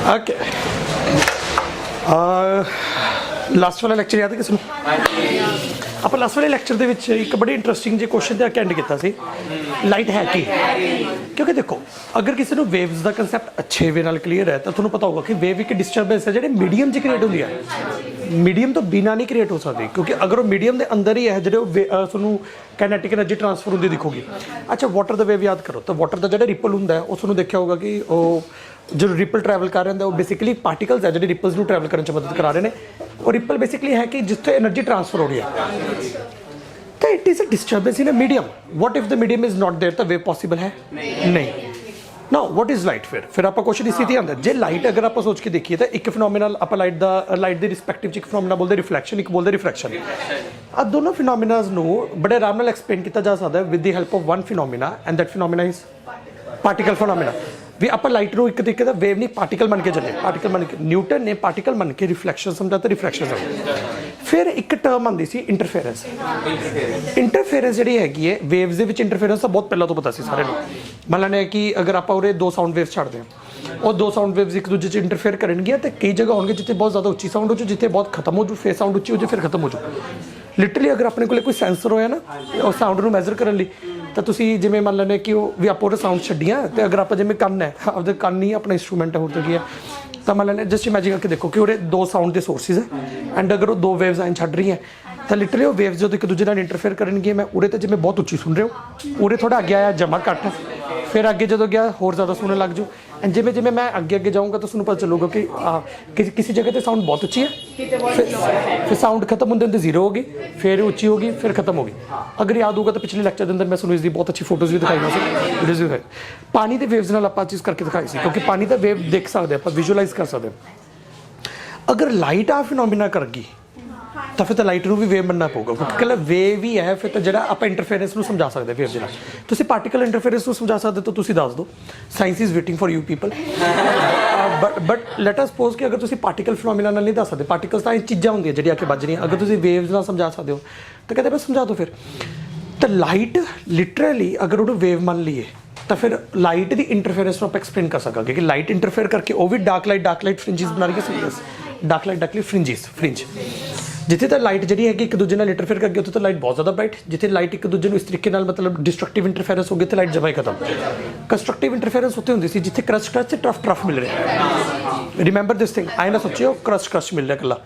Okay last वाला lecture याद है किसी ਆਪਾਂ ਲਾਸਟ ਵਾਲੇ ਲੈਕਚਰ ਦੇ ਵਿੱਚ ਇੱਕ ਬੜੀ ਇੰਟਰਸਟਿੰਗ ਜਿਹੇ ਕੁਐਸਚਨ ਤੇ ਅਟੈਂਡ ਕੀਤਾ ਸੀ ਲਾਈਟ ਹੈ ਕੀ ਕਿਉਂਕਿ ਦੇਖੋ ਅਗਰ ਕਿਸੇ ਨੂੰ ਵੇਵਸ ਦਾ ਕਨਸੈਪਟ ਅੱਛੇ ਵੇ ਨਾਲ ਕਲੀਅਰ ਹੈ ਤਾਂ ਤੁਹਾਨੂੰ ਪਤਾ ਹੋਊਗਾ ਕਿ ਵੇਵ ਇੱਕ ਡਿਸਟਰਬੈਂਸ ਹੈ ਜਿਹੜੇ ਮੀਡੀਅਮ 'ਚ ਕ੍ਰੀਏਟ ਹੁੰਦੀ ਹੈ ਮੀਡੀਅਮ ਤੋਂ ਬਿਨਾਂ ਨਹੀਂ ਕ੍ਰੀਏਟ ਹੋ ਸਕਦੀ ਕਿਉਂਕਿ ਅਗਰ ਉਹ ਮੀਡੀਅਮ ਦੇ ਅੰਦਰ ਹੀ ਹੈ ਜਿਹੜੇ ਤੁਹਾਨੂੰ ਕਾਈਨੈਟਿਕ એનર્ਜੀ ਟ੍ਰਾਂਸਫਰ ਹੁੰਦੀ ਦਿਖੂਗੀ ਅੱਛਾ ਵਾਟਰ ਦਾ ਵੇਵ ਯਾਦ ਕਰੋ ਤਾਂ ਵਾਟਰ ਦਾ ਜਿਹੜਾ ਰਿਪਲ ਹੁੰਦਾ ਹੈ ਉਹ ਤੁਹਾਨੂੰ ਦੇਖਿਆ ਹੋਊਗਾ ਕਿ ਉਹ जो रिपल ट्रैवल कर रहे हैं वो बेसिकली पार्टिकल्स है जो रिपल्स को ट्रैवल करने में मदद करा रहे हैं और रिपल बेसिकली है कि जिससे एनर्जी ट्रांसफर हो रही है तो it is a disturbance in a medium what if the medium is not there तो वेव पॉसिबल है नहीं ना व्हाट इज लाइट फिर आप क्वेश्चन इसी ही आंदा जे लाइट अगर आप सोच के देखिए तो एक फिनोमिनल आप लाइट के रिस्पैक्टिव एक फिनोमिना बोलते रिफ्लैक्शन एक बोलते रिफ्रैक्शन आ दोनों फिनोमिनाज नूं बड़े आराम नाल एक्सप्लेन किया जा सकता है with the help of one phenomena and that phenomena is particle phenomena भी आप लाइट ਨੂੰ ਇੱਕ ਤਰੀਕੇ ਦਾ ਵੇਵ ਨਹੀਂ ਪਾਰਟੀਕਲ ਮੰਨ ਕੇ ਚੱਲੇ ਪਾਰਟੀਕਲ ਮੰਨ ਕੇ ਨਿਊਟਨ ਨੇ ਪਾਰਟੀਕਲ ਮੰਨ ਕੇ ਰਿਫਲੈਕਸ਼ਨ ਸਮਝਾ ਤੇ ਰਿਫਰੈਕਸ਼ਨ ਸਮਝਾ ਫਿਰ ਇੱਕ ਟਰਮ ਆਉਂਦੀ ਸੀ ਇੰਟਰਫੇਰੈਂਸ ਜਿਹੜੀ ਹੈਗੀ ਹੈ ਵੇਵਸ ਦੇ ਵਿੱਚ ਇੰਟਰਫੇਰੈਂਸ ਤਾਂ ਬਹੁਤ ਪਹਿਲਾਂ ਤੋਂ ਪਤਾ ਸੀ ਸਾਰਿਆਂ ਨੂੰ ਮੰਨ ਲੈਣੇ ਕਿ ਅਗਰ ਆਪਾਂ ਉਰੇ ਦੋ ਸਾਊਂਡ ਵੇਵਸ ਛੱਡਦੇ ਹਾਂ ਉਹ ਦੋ ਸਾਊਂਡ ਵੇਵਸ ਇੱਕ ਦੂਜੇ 'ਚ ਇੰਟਰਫੇਅਰ ਕਰਨਗੀਆਂ ਤੇ ਕਈ ਜਗ੍ਹਾ ਹੋਣਗੇ ਜਿੱਥੇ ਬਹੁਤ ਜ਼ਿਆਦਾ ਉੱਚੀ ਸਾਊਂਡ ਹੋ ਜੂ ਜਿੱਥੇ ਬਹੁਤ ਖਤਮ ਹੋ ਜੂ ਫਿਰ ਸਾਊਂਡ ਉੱਚੀ ਹੋ ਜੂ ਫਿਰ ਖਤਮ ਹੋ ਜੂ ਲਿਟਰਲੀ ਅਗਰ ਆਪਣੇ ਕੋਲ ਕੋਈ ਸੈਂਸਰ ਹੋਇਆ ਨਾ ਉਹ ਸਾਊਂਡ ਨੂੰ ਮੈਜ਼ਰ ਕਰਨ ਲਈ ਤਾਂ ਤੁਸੀਂ ਜਿਵੇਂ ਮੰਨ ਲੈਂਦੇ ਕਿ ਉਹ ਵੀ ਆਪਾਂ ਉਹਦੇ ਸਾਊਂਡ ਛੱਡੀਆਂ ਅਤੇ ਅਗਰ ਆਪਾਂ ਜਿਵੇਂ ਕੰਨ ਹੈ ਆਪਦੇ ਕੰਨ ਹੀ ਆਪਣਾ ਇੰਸਟਰੂਮੈਂਟ ਹੋਰ ਤਾਂ ਕੀ ਹੈ ਤਾਂ ਮੰਨ ਲੈਂਦੇ ਜਸਟ ਇਮੈਜਿਨ ਕਰਕੇ ਦੇਖੋ ਕਿ ਉਹਦੇ ਦੋ ਸਾਊਂਡ ਦੇ ਸੋਰਸਿਸ ਹੈ ਐਂਡ ਅਗਰ ਉਹ ਦੋ ਵੇਵਸ ਐਂ ਛੱਡ ਰਹੀਆਂ ਤਾਂ ਲਿਟਰਲੀ ਉਹ ਵੇਵਸ ਜਦੋਂ ਇੱਕ ਦੂਜੇ ਨਾਲ ਇੰਟਰਫੇਅਰ ਕਰਨਗੇ ਮੈਂ ਉਰੇ ਤਾਂ ਜਿਵੇਂ ਬਹੁਤ ਉੱਚੀ ਸੁਣ ਰਹੇ ਹੋ ਉਰੇ ਥੋੜ੍ਹਾ ਅੱਗੇ ਆਇਆ ਜਮਾ ਘੱਟ ਫਿਰ ਅੱਗੇ ਜਦੋਂ ਗਿਆ ਹੋਰ ਜ਼ਿਆਦਾ ਸੁਣਨ ਲੱਗ ਜਾਊ ਐਂਡ ਜਿਵੇਂ ਮੈਂ ਅੱਗੇ ਜਾਊਂਗਾ ਤਾਂ ਤੁਹਾਨੂੰ ਪਤਾ ਚੱਲੂਗਾ ਕਿ ਕਿਸੇ ਜਗ੍ਹਾ 'ਤੇ ਸਾਊਂਡ ਬਹੁਤ ਉੱਚੀ ਹੈ ਫਿਰ ਸਾਊਂਡ ਖਤਮ ਹੁੰਦੇ ਜ਼ੀਰੋ ਹੋ ਗਈ ਫਿਰ ਉੱਚੀ ਹੋ ਗਈ ਫਿਰ ਖਤਮ ਹੋ ਗਈ ਅਗਰ ਯਾਦ ਹੋਊਗਾ ਤਾਂ ਪਿਛਲੇ ਲੈਕਚਰ ਦੇ ਅੰਦਰ ਮੈਂ ਤੁਹਾਨੂੰ ਇਸ ਦੀ ਬਹੁਤ ਅੱਛੀ ਫੋਟੋਜ਼ ਵੀ ਦਿਖਾਈਆਂ ਸੀ ਵੀਡੀਓਜ਼ ਵੀ ਦਿਖਾਈ ਪਾਣੀ ਦੇ ਵੇਵਸ ਨਾਲ ਆਪਾਂ ਚੀਜ਼ ਕਰਕੇ ਦਿਖਾਈ ਸੀ ਕਿਉਂਕਿ ਪਾਣੀ ਦਾ ਵੇਵ ਦੇਖ ਸਕਦੇ ਆਪਾਂ ਵਿਜ਼ੂਅਲਾਈਜ਼ ਕਰ ਸਕਦੇ ਅਗਰ ਲਾਈਟ ਆ ਫਿਨੋਮੀਨਾ ਕਰ ਗਈ ਤਾਂ ਫਿਰ ਤਾਂ ਲਾਈਟ ਨੂੰ ਵੀ ਵੇਵ ਮੰਨਣਾ ਪਊਗਾ ਕਿਉਂਕਿ ਇਕੱਲਾ ਵੇਵ ਹੀ ਹੈ ਫਿਰ ਤਾਂ ਜਿਹੜਾ ਆਪਾਂ ਇੰਟਰਫੇਰੈਂਸ ਨੂੰ ਸਮਝਾ ਸਕਦੇ ਵੇਵ ਦੇ ਨਾਲ ਤੁਸੀਂ ਪਾਰਟੀਕਲ ਇੰਟਰਫੇਰੈਂਸ ਨੂੰ ਸਮਝਾ ਸਕਦੇ ਤਾਂ ਤੁਸੀਂ ਦੱਸ ਦਿਓ science is waiting for you people but let us suppose ਕਿ ਅਗਰ ਤੁਸੀਂ ਪਾਰਟੀਕਲ ਫਿਨੋਮੀਨਾ ਨਾਲ ਨਹੀਂ ਦੱਸ ਸਕਦੇ ਪਾਰਟੀਕਲਸ ਤਾਂ ਇਹ ਚੀਜ਼ਾਂ ਹੁੰਦੀਆਂ ਜਿਹੜੀਆਂ ਕਿ ਵੱਜ ਰਹੀਆਂ ਅਗਰ ਤੁਸੀਂ ਵੇਵਸ ਨਾਲ ਸਮਝਾ ਸਕਦੇ ਹੋ ਤਾਂ ਕਹਿੰਦੇ ਬਸ ਸਮਝਾ ਦਿਓ ਫਿਰ ਤਾਂ ਲਾਈਟ ਲਿਟਰਲੀ ਅਗਰ ਉਹਨੂੰ ਵੇਵ ਮੰਨ ਲਈਏ ਤਾਂ ਫਿਰ ਲਾਈਟ ਦੀ ਇੰਟਰਫੇਰੈਂਸ ਨੂੰ ਆਪਾਂ ਐਕਸਪਲੇਨ ਕਰ ਸਕਾਂਗੇ ਕਿ ਲਾਈਟ ਇੰਟਰਫੇਅਰ ਕਰਕੇ ਉਹ ਵੀ ਡਾਰਕ ਲਾਈਟ ਫ੍ਰਿੰਜਿਸ ਬਣਾ ਰਹੀ ਹੈ ਡਾਰਕ ਲਾਈਟ ਫ੍ਰਿੰਜ ਜਿੱਥੇ ਤਾਂ ਲਾਈਟ ਜਿਹੜੀ ਹੈਗੀ ਇੱਕ ਦੂਜੇ ਨਾਲ ਇੰਟਰਫੇਅਰ ਕਰਕੇ ਉੱਥੇ ਤਾਂ ਲਾਈਟ ਬਹੁਤ ਜ਼ਿਆਦਾ ਬ੍ਰਾਈਟ ਜਿੱਥੇ ਲਾਈਟ ਇੱਕ ਦੂਜੇ ਨੂੰ ਇਸ ਤਰੀਕੇ ਨਾਲ ਮਤਲਬ ਡਿਸਟਰਕਟਿਵ ਇੰਟਰਫੇਰੈਂਸ ਹੋ ਗਈ ਤੇ ਲਾਈਟ ਜਮਾ ਹੀ ਖਤਮ ਕੰਸਟਰਕਟਿਵ ਇੰਟਰਫੇਰੈਂਸ ਉੱਥੇ ਹੁੰਦੀ ਸੀ ਜਿੱਥੇ ਕਰਸਟ ਤੇ ਟਰਫ ਮਿਲ ਰਿਹਾ ਰਿਮੈਂਬਰ ਦਿਸ ਥਿੰਗ ਆਏ ਨਾ ਸੋਚਿਓ ਕਰਸਟ ਮਿਲ ਰਿਹਾ ਇਕੱਲਾ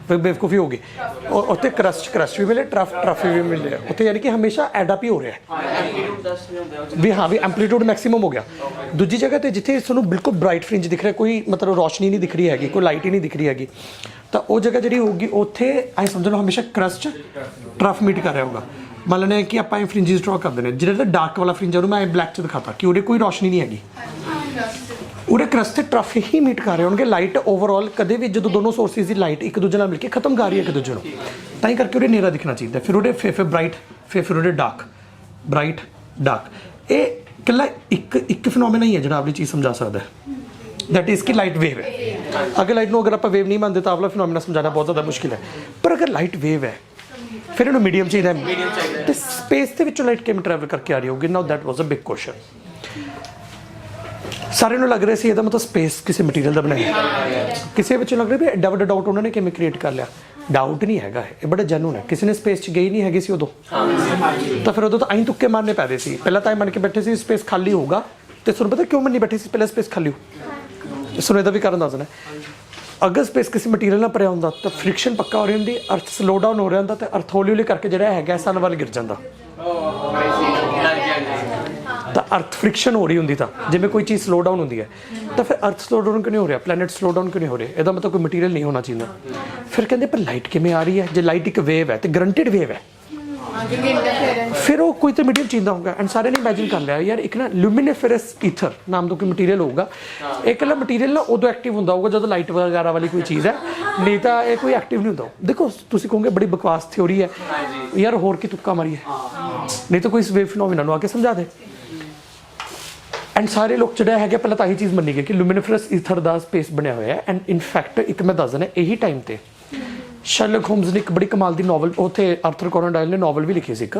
ਫਿਰ ਬੇਵਕੂਫੀ ਹੋ ਗਈ ਉੱਥੇ ਕਰਸਟ ਵੀ ਮਿਲੇ ਟਰਫ ਵੀ ਮਿਲ ਰਿਹਾ ਉੱਥੇ ਯਾਨੀ ਕਿ ਹਮੇਸ਼ਾ ਐਡ ਅਪ ਹੀ ਹੋ ਰਿਹਾ ਵੀ ਹਾਂ ਵੀ ਐਂਪਲੀਟਿਊਡ ਮੈਕਸਿਮਮ ਹੋ ਗਿਆ ਦੂਜੀ ਜਗ੍ਹਾ 'ਤੇ ਜਿੱਥੇ ਤੁਹਾਨੂੰ ਬਿਲਕੁਲ ਬ੍ਰਾਈਟ ਫ੍ਰਿੰਜ ਦਿਖ ਰਿਹਾ ਕੋਈ ਮਤਲਬ ਰੋਸ਼ਨੀ ਨਹੀਂ ਦਿਖ ਰਹੀ ਹੈਗੀ ਕੋਈ ਲਾਈਟ ਹੀ ਨਹੀਂ ਦਿਖ ਰਹੀ ਹੈਗੀ ਤਾਂ ਉਹ ਜਗ੍ਹਾ ਜਿਹੜੀ ਹੋਊਗੀ ਉੱਥੇ ਐਂ ਸਮਝ ਲਓ ਹਮੇਸ਼ਾ ਕਰਸਟ ਟਰਫ ਮੀਟ ਕਰ ਰਿਹਾ ਹੋਊਗਾ ਮੰਨ ਲੈਂਦੇ ਕਿ ਆਪਾਂ ਇਹ ਫ੍ਰਿੰਜਿਸ ਡਰਾ ਕਰਦੇ ਨੇ ਜਿਹੜਾ ਡਾਰਕ ਵਾਲਾ ਫ੍ਰਿੰਜ ਉਹਨੂੰ ਮੈਂ ਬਲੈਕ 'ਚ ਦਿਖਾਤਾ ਕਿ ਉਹਦੇ ਕੋਈ ਰੋਸ਼ਨੀ ਨਹੀਂ ਹੈਗੀ ਉਹਦੇ ਕਰਸਟ ਤੇ ਟਰਫ ਹੀ ਮੀਟ ਕਰ ਰਹੇ ਹੋਣਗੇ ਲਾਈਟ ਓਵਰਆਲ ਕਦੇ ਵੀ ਜਦੋਂ ਦੋਨੋਂ ਸੋਰਸਿਸ ਦੀ ਲਾਈਟ ਇੱਕ ਦੂਜੇ ਨਾਲ ਮਿਲ ਕੇ ਖਤਮ ਕਰ ਰਹੀ ਹੈ ਇੱਕ ਦੂਜੇ ਨੂੰ ਤਾਂ ਹੀ ਕਰਕੇ ਉਹਦੇ ਹਨੇਰਾ ਦਿਖਣਾ ਚਾਹੀਦਾ ਫਿਰ ਉਹਦੇ ਫਿਰ ਬ੍ਰਾਈਟ ਫਿਰ ਉਹਦੇ ਬ੍ਰਾਈਟ ਡਾਰਕ ਇਹ ਇਕੱਲਾ ਇੱਕ ਫਿਨੋਮੀਨਾ ਹੀ ਹੈ ਜਿਹੜਾ ਆਪਣੀ ਚੀਜ਼ ਸਮਝਾ ਸਕਦਾ दैट इज़ कि लाइट वेव है अगर आप वेव नहीं मानते तो आपला फिनोमिना समझाना बहुत ज़्यादा मुश्किल है पर अगर लाइट वेव है फिर इन्होंने मीडियम चाहिए तो स्पेस के विचों लाइट किवें ट्रैवल करके आ रही होगी now that was a big question सारे लग रहा है मतलब स्पेस किसी मटीरियल का बनाया किसी बच्चे लग रहा भी एडा वड्डा डाउट उन्होंने किवें क्रिएट कर लिया डाउट नहीं है ये बड़ा जेन्युइन है किसी ने स्पेस गई नहीं हैगी सी उदों तो फिर उदों तो अं तुक्के मारने पैदे सी पहला तो मन के बैठे सी स्पेस खाली होगा तो तुहानूं पता क्यों मन्नी बैठे सी पहले स्पेस खाली हो सुने का भी कारण दसना अगर स्पेस किसी मटीरियल ना भरिया होंदा तो फ्रिक्शन पक्का हो रही होंदी अर्थ स्लो डाउन हो रहा होंदा तो अर्थ हौली हौली करके जिहड़ा है सन वाल गिर जाता तो अर्थ फ्रिक्शन हो रही होंदी तो जिवें कोई चीज़ स्लो डाउन होंदी है तो फिर अर्थ स्लो डाउन क्यों नहीं हो रहा प्लैनेट स्लो डाउन क्यों नहीं हो रहे इसदा मतलब कोई मटीरियल नहीं होना चाहिए फिर कहते पर लाइट किवें आ रही है जो लाइट एक वेव है तो ग्रंटेड वेव है फिर वो कोई तो मीडियम चाहिए होगा एंड सारे ने इमेजिन कर लिया यार एक ना ल्यूमिनिफेरस ईथर नाम का कोई मटीरियल होगा एक मटीरियल ना उदों एक्टिव होंदा होगा जो लाइट वगैरह वाली कोई चीज़ है नहीं तो ये कोई एक्टिव नहीं होंदा देखो तुसीं कहोगे बड़ी बकवास थ्योरी है यार होर की तुक्का मारी है नहीं तो कोई इस वेव फिनोमिना आके समझा दे एंड सारे लोग जो है पहले तो यही चीज़ मनी गई कि ल्यूमिनिफेरस ईथर का स्पेस बनया हुआ है एंड इनफैक्ट एक मैं दस देना यही टाइम पर शर्लक होम्स ने एक बड़ी कमाल की नॉवल उत्थे आर्थर कोनन डॉयल ने नॉवल भी लिखी सी एक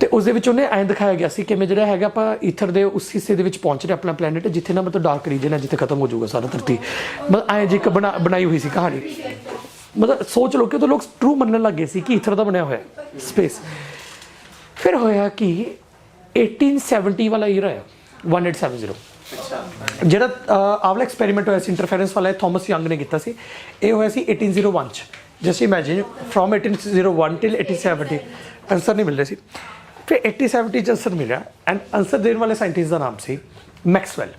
ਤੇ ਉਸ ਦੇ ਵਿੱਚ ਉਹਨੇ ਐਂ ਦਿਖਾਇਆ ਗਿਆ ਸੀ ਕਿ ਮੈਂ ਜਿਹੜਾ ਹੈਗਾ ਆਪਾਂ ਈਥਰ ਦੇ ਉਸ ਹਿੱਸੇ ਦੇ ਵਿੱਚ ਪਹੁੰਚ ਰਿਹਾ ਆਪਣਾ ਪਲੈਨਟ, ਜਿੱਥੇ ਨਾ ਮਤਲਬ ਡਾਰਕ ਰੀਜਨ ਹੈ, ਜਿੱਥੇ ਖਤਮ ਹੋ ਜਾਊਗਾ ਸਾਰਾ ਧਰਤੀ। ਮਤਲਬ ਐਂ ਜੀ ਇੱਕ ਬਣਾਈ ਹੋਈ ਸੀ ਕਹਾਣੀ। ਮਤਲਬ ਸੋਚ ਲਓ ਕਿ ਉਦੋਂ ਲੋਕ ਟਰੂ ਮੰਨਣ ਲੱਗ ਗਏ ਸੀ ਕਿ ਈਥਰ ਦਾ ਬਣਿਆ ਹੋਇਆ ਸਪੇਸ। ਫਿਰ ਹੋਇਆ ਕਿ 1870 ਵਾਲਾ ਈਅਰ ਹੈ 1870, ਜਿਹੜਾ ਆਵਲਾ ਐਕਸਪੈਰੀਮੈਂਟ ਹੋਇਆ ਸੀ ਇੰਟਰਫੇਰੈਂਸ ਵਾਲਾ, ਥਾਮਸ ਯੰਗ ਨੇ ਕੀਤਾ ਸੀ। ਇਹ ਹੋਇਆ ਸੀ 1801 'ਚ। Just imagine from 1801 till 1870 answer ਨਹੀਂ ਮਿਲ ਰਿਹਾ ਸੀ। ਫਿਰ 1870 'ਚ ਆਨਸਰ ਮਿਲਿਆ ਐਂਡ ਆਨਸਰ ਦੇਣ ਵਾਲੇ ਸਾਇੰਟਿਸਟ ਦਾ ਨਾਮ ਸੀ ਮੈਕਸਵੈਲ।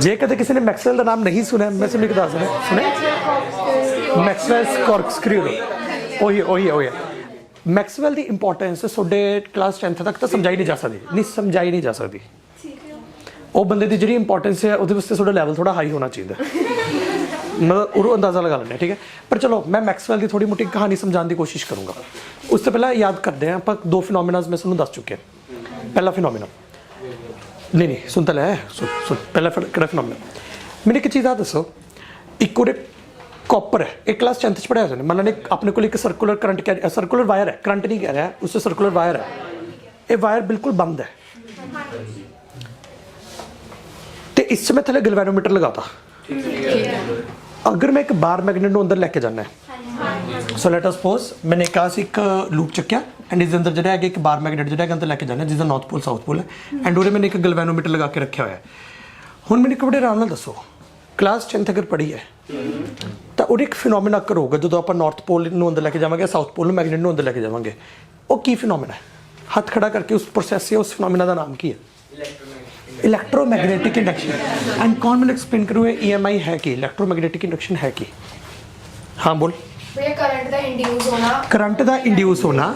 ਜੇ ਕਦੇ ਕਿਸੇ ਨੇ ਮੈਕਸਵੈਲ ਦਾ ਨਾਮ ਨਹੀਂ ਸੁਣਿਆ, ਮੈਂ ਤੁਹਾਨੂੰ ਇੱਕ ਦੱਸ ਦਿੰਦਾ, ਸੁਣਿਆ ਮੈਕਸਵੈਲਸ ਕੋਰਕਸਕ੍ਰੂ, ਉਹੀ ਮੈਕਸਵੈਲ ਦੀ ਇੰਪੋਰਟੈਂਸ ਤੁਹਾਡੇ ਕਲਾਸ 10th ਤੱਕ ਤਾਂ ਸਮਝਾਈ ਨਹੀਂ ਜਾ ਸਕਦੀ। ਉਹ ਬੰਦੇ ਦੀ ਜਿਹੜੀ ਇੰਪੋਰਟੈਂਸ ਹੈ ਉਹਦੇ ਵਾਸਤੇ ਤੁਹਾਡਾ ਲੈਵਲ ਥੋੜਾ ਹਾਈ ਹੋਣਾ ਚਾਹੀਦਾ, ਮਤਲਬ ਉਹ ਅੰਦਾਜ਼ਾ ਲਗਾ ਲੈਣਾ, ਠੀਕ ਹੈ। ਪਰ ਚਲੋ ਮੈਂ ਮੈਕਸਵੈਲ ਦੀ ਥੋੜੀ ਮੋਟੀ ਕਹਾਣੀ ਸਮਝਾਉਣ ਦੀ ਕੋਸ਼ਿਸ਼ ਕਰੂੰਗਾ। ਉਸ ਤੋਂ ਪਹਿਲਾਂ ਯਾਦ ਕਰਦੇ ਹਾਂ ਆਪਾਂ 2 ਫਿਨੋਮੀਨਾਜ਼ ਮੈਂ ਤੁਹਾਨੂੰ ਦੱਸ ਚੁੱਕੇ ਹਾਂ। ਪਹਿਲਾ ਫਿਨੋਮੀਨਾ ਨਹੀਂ ਸੁਣ ਤਾਂ ਲੈ, ਸੁਣ ਪਹਿਲਾ ਕਿਹੜਾ ਫਿਨੋਮੀਨਾ। ਮੈਨੂੰ ਇੱਕ ਚੀਜ਼ ਆ ਦੱਸੋ, ਇੱਕ ਉਹਦੇ ਕਾਪਰ ਹੈ, ਇਹ ਕਲਾਸ 10th 'ਚ ਪੜ੍ਹਿਆ ਹੋਇਆ ਨੇ। ਮੰਨ ਲਓ ਆਪਣੇ ਕੋਲ ਇੱਕ ਸਰਕੂਲਰ ਕਰੰਟ ਸਰਕੂਲਰ ਵਾਇਰ ਹੈ, ਕਰੰਟ ਨਹੀਂ ਕਹਿ ਰਿਹਾ, ਉਸ ਸਰਕੂਲਰ ਵਾਇਰ ਹੈ। ਇਹ ਵਾਇਰ ਬਿਲਕੁਲ ਬੰਦ ਹੈ ਤੇ ਇਸ 'ਚ ਮੈਂ ਥੱਲੇ ਗੈਲਵੇਨੋਮੀਟਰ ਲਗਾਤਾ। ਅਗਰ ਮੈਂ ਇੱਕ ਬਾਰ ਮੈਗਨੇਟ ਨੂੰ ਅੰਦਰ ਲੈ ਕੇ ਜਾਣਾ ਹੈ, ਸੋ ਲੈਟ ਅਸ ਸਪੋਜ਼ ਮੈंने ਕਹਾ ਸੀ ਇੱਕ ਲੂਪ ਚੱਕਿਆ ਐਂਡ ਇਸ ਦੇ ਅੰਦਰ ਜਿਹੜਾ ਹੈਗਾ ਇੱਕ ਬਾਰ ਮੈਗਨੇਟ ਜਿਹੜਾ ਹੈਗਾ ਅੰਦਰ ਲੈ ਕੇ ਜਾਣਾ, ਜਿਸ ਦਾ ਨਾਰਥ ਪੋਲ ਸਾਊਥ ਪੋਲ ਹੈ ਐਂਡ ਉਹਦੇ ਮੈंने ਇੱਕ ਗੈਲਵੇਨੋਮੀਟਰ ਲਗਾ ਕੇ ਰੱਖਿਆ ਹੋਇਆ ਹੈ। ਹੁਣ ਮੈਨੂੰ ਇੱਕ ਬੜੇ ਆਰਾਮ ਨਾਲ ਦੱਸੋ, ਕਲਾਸ 10th ਅਗਰ ਪੜ੍ਹੀ ਹੈ ਤਾਂ ਉਹਦੇ ਇੱਕ ਫਿਨੋਮੀਨਾ ਅਕਰ ਹੋਊਗਾ ਜਦੋਂ ਆਪਾਂ ਨਾਰਥ ਪੋਲ ਨੂੰ ਅੰਦਰ ਲੈ ਕੇ ਜਾਵਾਂਗੇ, ਸਾਊਥ ਪੋਲ ਨੂੰ ਮੈਗਨੇਟ ਨੂੰ ਅੰਦਰ ਲੈ ਕੇ ਜਾਵਾਂਗੇ। ਉਹ ਕੀ ਫਿਨੋਮੀਨਾ ਹੈ? ਹੱਥ ਖੜਾ ਕਰਕੇ ਉਸ ਪ੍ਰੋਸੈਸ ਜਾਂ ਉਸ ਫਿਨੋਮੀਨਾ ਦਾ ਨਾਮ ਕੀ ਹੈ? Electromagnetic induction. एंड कौन मैंने एक्सप्लेन करूँ EMI है कि इलेक्ट्रोमैग्नेटिक इंडक्शन है कि? हाँ बोल। करंट दा इंड्यूस होना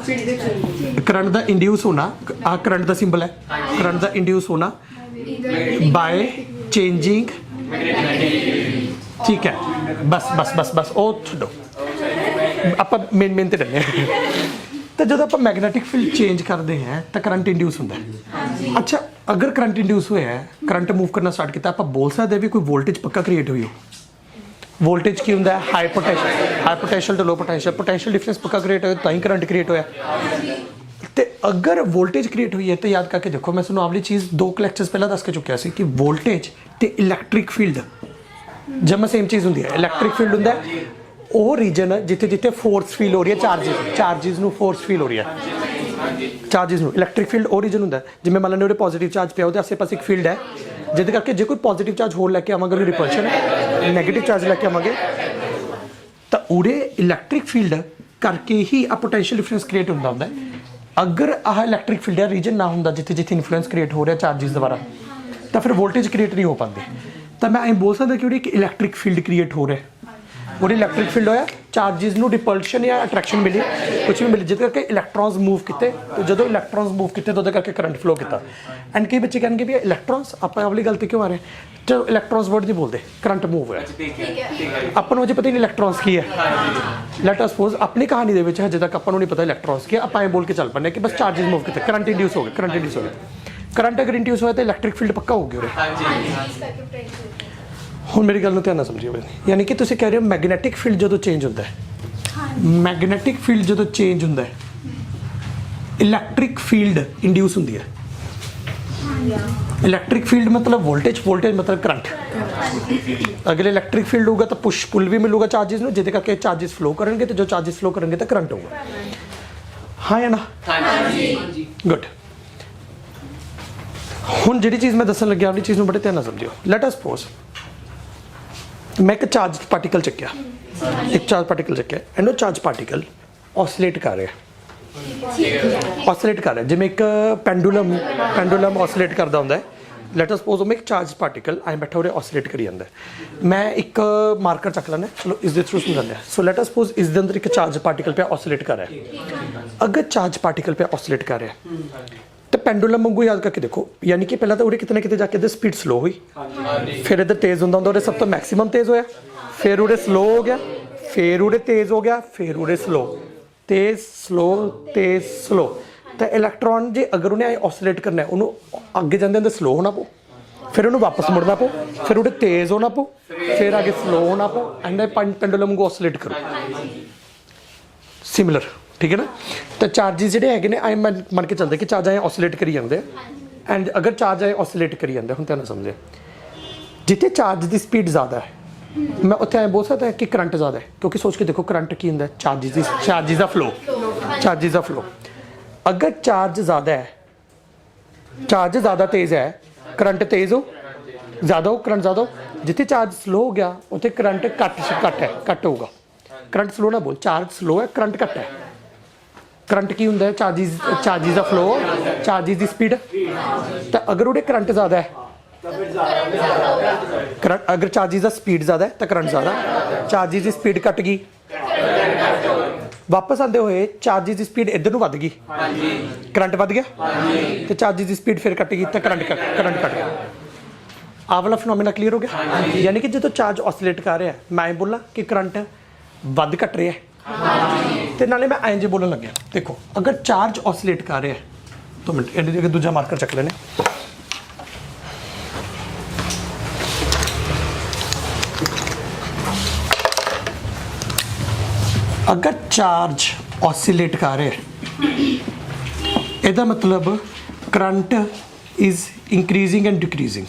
आ करंट दा सिंबल है, करंट दा इंड्यूस होना बाय चेंजिंग, ठीक है। बस ओ छोड़ो, आप मेन ते रहने। तो जब आप मैगनेटिक फील्ड चेंज करते हैं तो करंट इंड्यूस होता है। अच्छा, अगर करंट इंड्यूस हुआ है, करंट मूव करना स्टार्ट किया, आप बोल सकते हैं भी कोई वोल्टेज पक्का क्रिएट हुई हो। वोल्टेज की होंगे हाई पोटेंशियल तो लो पोटेंशियल डिफरेंस पक्का क्रिएट होया, ताई करंट क्रिएट होया। तो अगर वोल्टेज क्रिएट हुई है तो याद करके देखो, मैं तुहानूं आवली चीज़ 2 लेक्चर्स पहला दस के चुकिया सी कि वोल्टेज तो इलैक्ट्रिक फील्ड जमा सेम चीज़ होंगी है। इलैक्ट्रिक फील्ड होंदा है ਉਹ ਰੀਜਨ ਜਿੱਥੇ ਫੋਰਸ ਫੀਲ ਹੋ ਰਹੀ ਹੈ, ਚਾਰਜਿਸ ਨੂੰ ਫੋਰਸ ਫੀਲ ਹੋ ਰਹੀ ਹੈ, ਚਾਰਜਿਸ ਨੂੰ। ਇਲੈਕਟ੍ਰਿਕ ਫੀਲਡ ਉਹ ਰੀਜਨ ਹੁੰਦਾ ਜਿਵੇਂ ਮੰਨ ਲਓ ਉਹਦੇ ਪੋਜ਼ਿਟਿਵ ਚਾਰਜ ਪਿਆ, ਉਹਦੇ ਆਸੇ-ਪਾਸੇ ਇੱਕ ਫੀਲਡ ਹੈ, ਜਿਹਦੇ ਕਰਕੇ ਜੇ ਕੋਈ ਪੋਜ਼ਿਟਿਵ ਚਾਰਜ ਹੋਰ ਲੈ ਕੇ ਆਵਾਂਗੇ ਉਹਨੂੰ ਰਿਪਲਸ਼ਨ ਹੈ, ਨੈਗੇਟਿਵ ਚਾਰਜ ਲੈ ਕੇ ਆਵਾਂਗੇ ਤਾਂ ਉਹਦੇ ਇਲੈਕਟ੍ਰਿਕ ਫੀਲਡ ਕਰਕੇ ਹੀ ਆ ਪੋਟੈਂਸ਼ੀਅਲ ਡਿਫਰੈਂਸ ਕ੍ਰੀਏਟ ਹੁੰਦਾ। ਅਗਰ ਆਹ ਇਲੈਕਟ੍ਰਿਕ ਫੀਲਡ ਦਾ ਰੀਜਨ ਨਾ ਹੁੰਦਾ ਜਿੱਥੇ ਇਨਫਲੂਐਂਸ ਕ੍ਰੀਏਟ ਹੋ ਰਿਹਾ ਚਾਰਜਿਸ ਦੁਆਰਾ, ਤਾਂ ਫਿਰ ਵੋਲਟੇਜ ਕ੍ਰੀਏਟ ਨਹੀਂ ਹੋ ਪਾਉਂਦੀ। ਤਾਂ ਮੈਂ ਐਂ ਬੋਲ ਸਕਦਾ ਕਿ ਉਹਦੀ ਇੱਕ ਇਲੈਕਟ੍ਰਿਕ ਫੀਲਡ ਕ੍ਰੀਏਟ ਹੋ ਰਿਹਾ, वो इलैक्ट्रिक फील्ड होया, चार्जिस नू रिपल्शन या अट्रैक्शन मिली, कुछ भी मिली, जिस करके इलैक्ट्रॉन्स मूव किए। तो जो इलैक्ट्रॉन्स मूव किए तो करके करंट फ्लो किया। एंड कई बच्चे कहेंगे भी इलैक्ट्रॉन्स आप वाली गलती क्यों आ रहे हैं, चलो इलैक्ट्रॉन्स वर्ड नहीं बोलते, करंट मूव होया। अपन अजे पता ही नहीं इलैक्ट्रॉन्स की है। लेट अस सपोज अपनी कहानी दे विच हजे तक अपन नहीं पता इलैक्ट्रॉन्स की, आप ऐ बोल के चल पने कि बस चार्जिस मूव किए, करंट इंड्यूस हो गए। करंट अगर इंड्यूस होया तो इलैक्ट्रिक फील्ड पक्का हो गया। ਹੁਣ ਮੇਰੀ ਗੱਲ ਨੂੰ ਧਿਆਨ ਨਾਲ ਸਮਝਿਓ, ਯਾਨੀ ਕਿ ਤੁਸੀਂ ਕਹਿ ਰਹੇ ਹੋ ਮੈਗਨੈਟਿਕ ਫੀਲਡ ਜਦੋਂ ਚੇਂਜ ਹੁੰਦਾ ਹੈ, ਮੈਗਨੈਟਿਕ ਫੀਲਡ ਜਦੋਂ ਚੇਂਜ ਹੁੰਦਾ ਹੈ, ਇਲੈਕਟ੍ਰਿਕ ਫੀਲਡ ਇੰਡਿਊਸ ਹੁੰਦੀ ਹੈ। इलेक्ट्रिक फील्ड मतलब वोल्टेज मतलब करंट। अगर इलेक्ट्रिक फील्ड होगा तो पुश पुल भी मिलूगा चार्जेस में, जिसके करके चार्जेस फ्लो करेंगे, तो जो चार्जेस फ्लो करेंगे तो करंट होगा। हाँ या ना? गुड। हुण जिहड़ी चीज़ मैं दसन लग्या वाली चीज़ नूं बड़े ध्यान नाल समझियो। लेट अस सपोज मैं एक चार्ज पार्टिकल चुक्या, एक चार्ज पार्टिकल चुक्या एंड वो चार्ज पार्टिकल ऑसिलेट कर रहा है, ऑसिलेट कर रहा है जिवें एक पेंडुलम ऑसिलेट करता होंदा है। लेट अस सपोज मैं एक चार्ज पार्टिकल आई बैठा उरे ऑसिलेट करी जांदा है। मैं एक मार्कर चक लैना, चलो इस दे थ्रू समझाते हैं। सो लेट अस सपोज इस दे अंदर एक चार्ज पार्टिकल पे ऑसिलेट कर रहा है। अगर चार्ज पार्टिकल पे ऑसिलेट कर रहा है तो पेंडुलम वांगू याद करके देखो, यानी कि पहला तो उरे कितने कितने जाके इधर स्पीड स्लो हुई, फिर इधर तेज़ होंदा होंदा उरे सब तो मैक्सिमम तेज़ होया, फिर उरे स्लो हो गया, फिर उरे तेज़ हो गया, फिर उरे स्लो, तेज़ स्लो तेज़ स्लो। तो इलैक्ट्रॉन जे अगर उन्हें ऑसिलेट करना है उन्होंने अगे जाते अंदर स्लो होना पो, फिर उन्होंने वापस मुड़ना पो, फिर उन्हें तेज़ होना पो, फिर आगे स्लो होना पो एंड पेंडुलम को ऑसिलेट करो। सिमिलर ठीक है ना। तो चार्जिस ਜਿਹੜੇ ਹੈਗੇ ਨੇ ਆਏ ਮੰਨ ਕੇ ਚੱਲਦੇ ਕਿ ਚਾਰਜ ਆਏ ਆਸੋਲੇਟ ਕਰੀ ਜਾਂਦੇ ਐਂਡ ਅਗਰ ਚਾਰਜ ਆਏ ਆਸੋਲੇਟ ਕਰੀ ਜਾਂਦੇ ਹੁਣ ਧਿਆਨ ਨਾਲ ਸਮਝੇ ਜਿੱਥੇ ਚਾਰਜ ਦੀ ਸਪੀਡ ਜ਼ਿਆਦਾ ਹੈ मैं उत्थे बोल सकता है कि करंट ज़्यादा है क्योंकि सोच के देखो करंट की होंगे चार्जिस का फ्लो अगर चार्ज ज़्यादा है चार्ज ज़्यादा तेज़ है करंट तेज़ हो ज़्यादा हो करंट ज़्यादा हो जिथे चार्ज स्लो हो गया उत्थे करंट घट होगा करंट स्लो ना बोल चार्ज स्लो है करंट घट है करंट की होंगे चार्जिस का फ्लो चार्जिस की स्पीड तो अगर वो करंट ज़्यादा है करंट अगर चार्जिस का स्पीड ज़्यादा है तो करंट ज़्यादा चार्जिस की स्पीड घट गई वापस आते हुए चार्जिस की स्पीड इधर को वध गई करंट वध गया तो चार्जिस की स्पीड फिर घट गई तो करंट घट गया आ वाला फिनोमिना क्लीयर हो गया यानी कि जो चार्ज ऑसिलेट कर रहा है मैं बोला कि करंट वध घट रहा है तो नाले मैं एंज बोलन लग्या देखो अगर चार्ज ऑसिलेट कर रहा है 2 मिनट इन्हें जगह दूजा मार्कर चक लेने अगर चार्ज ऑसिलेट कर रहा है ਇਹਦਾ मतलब current is increasing and decreasing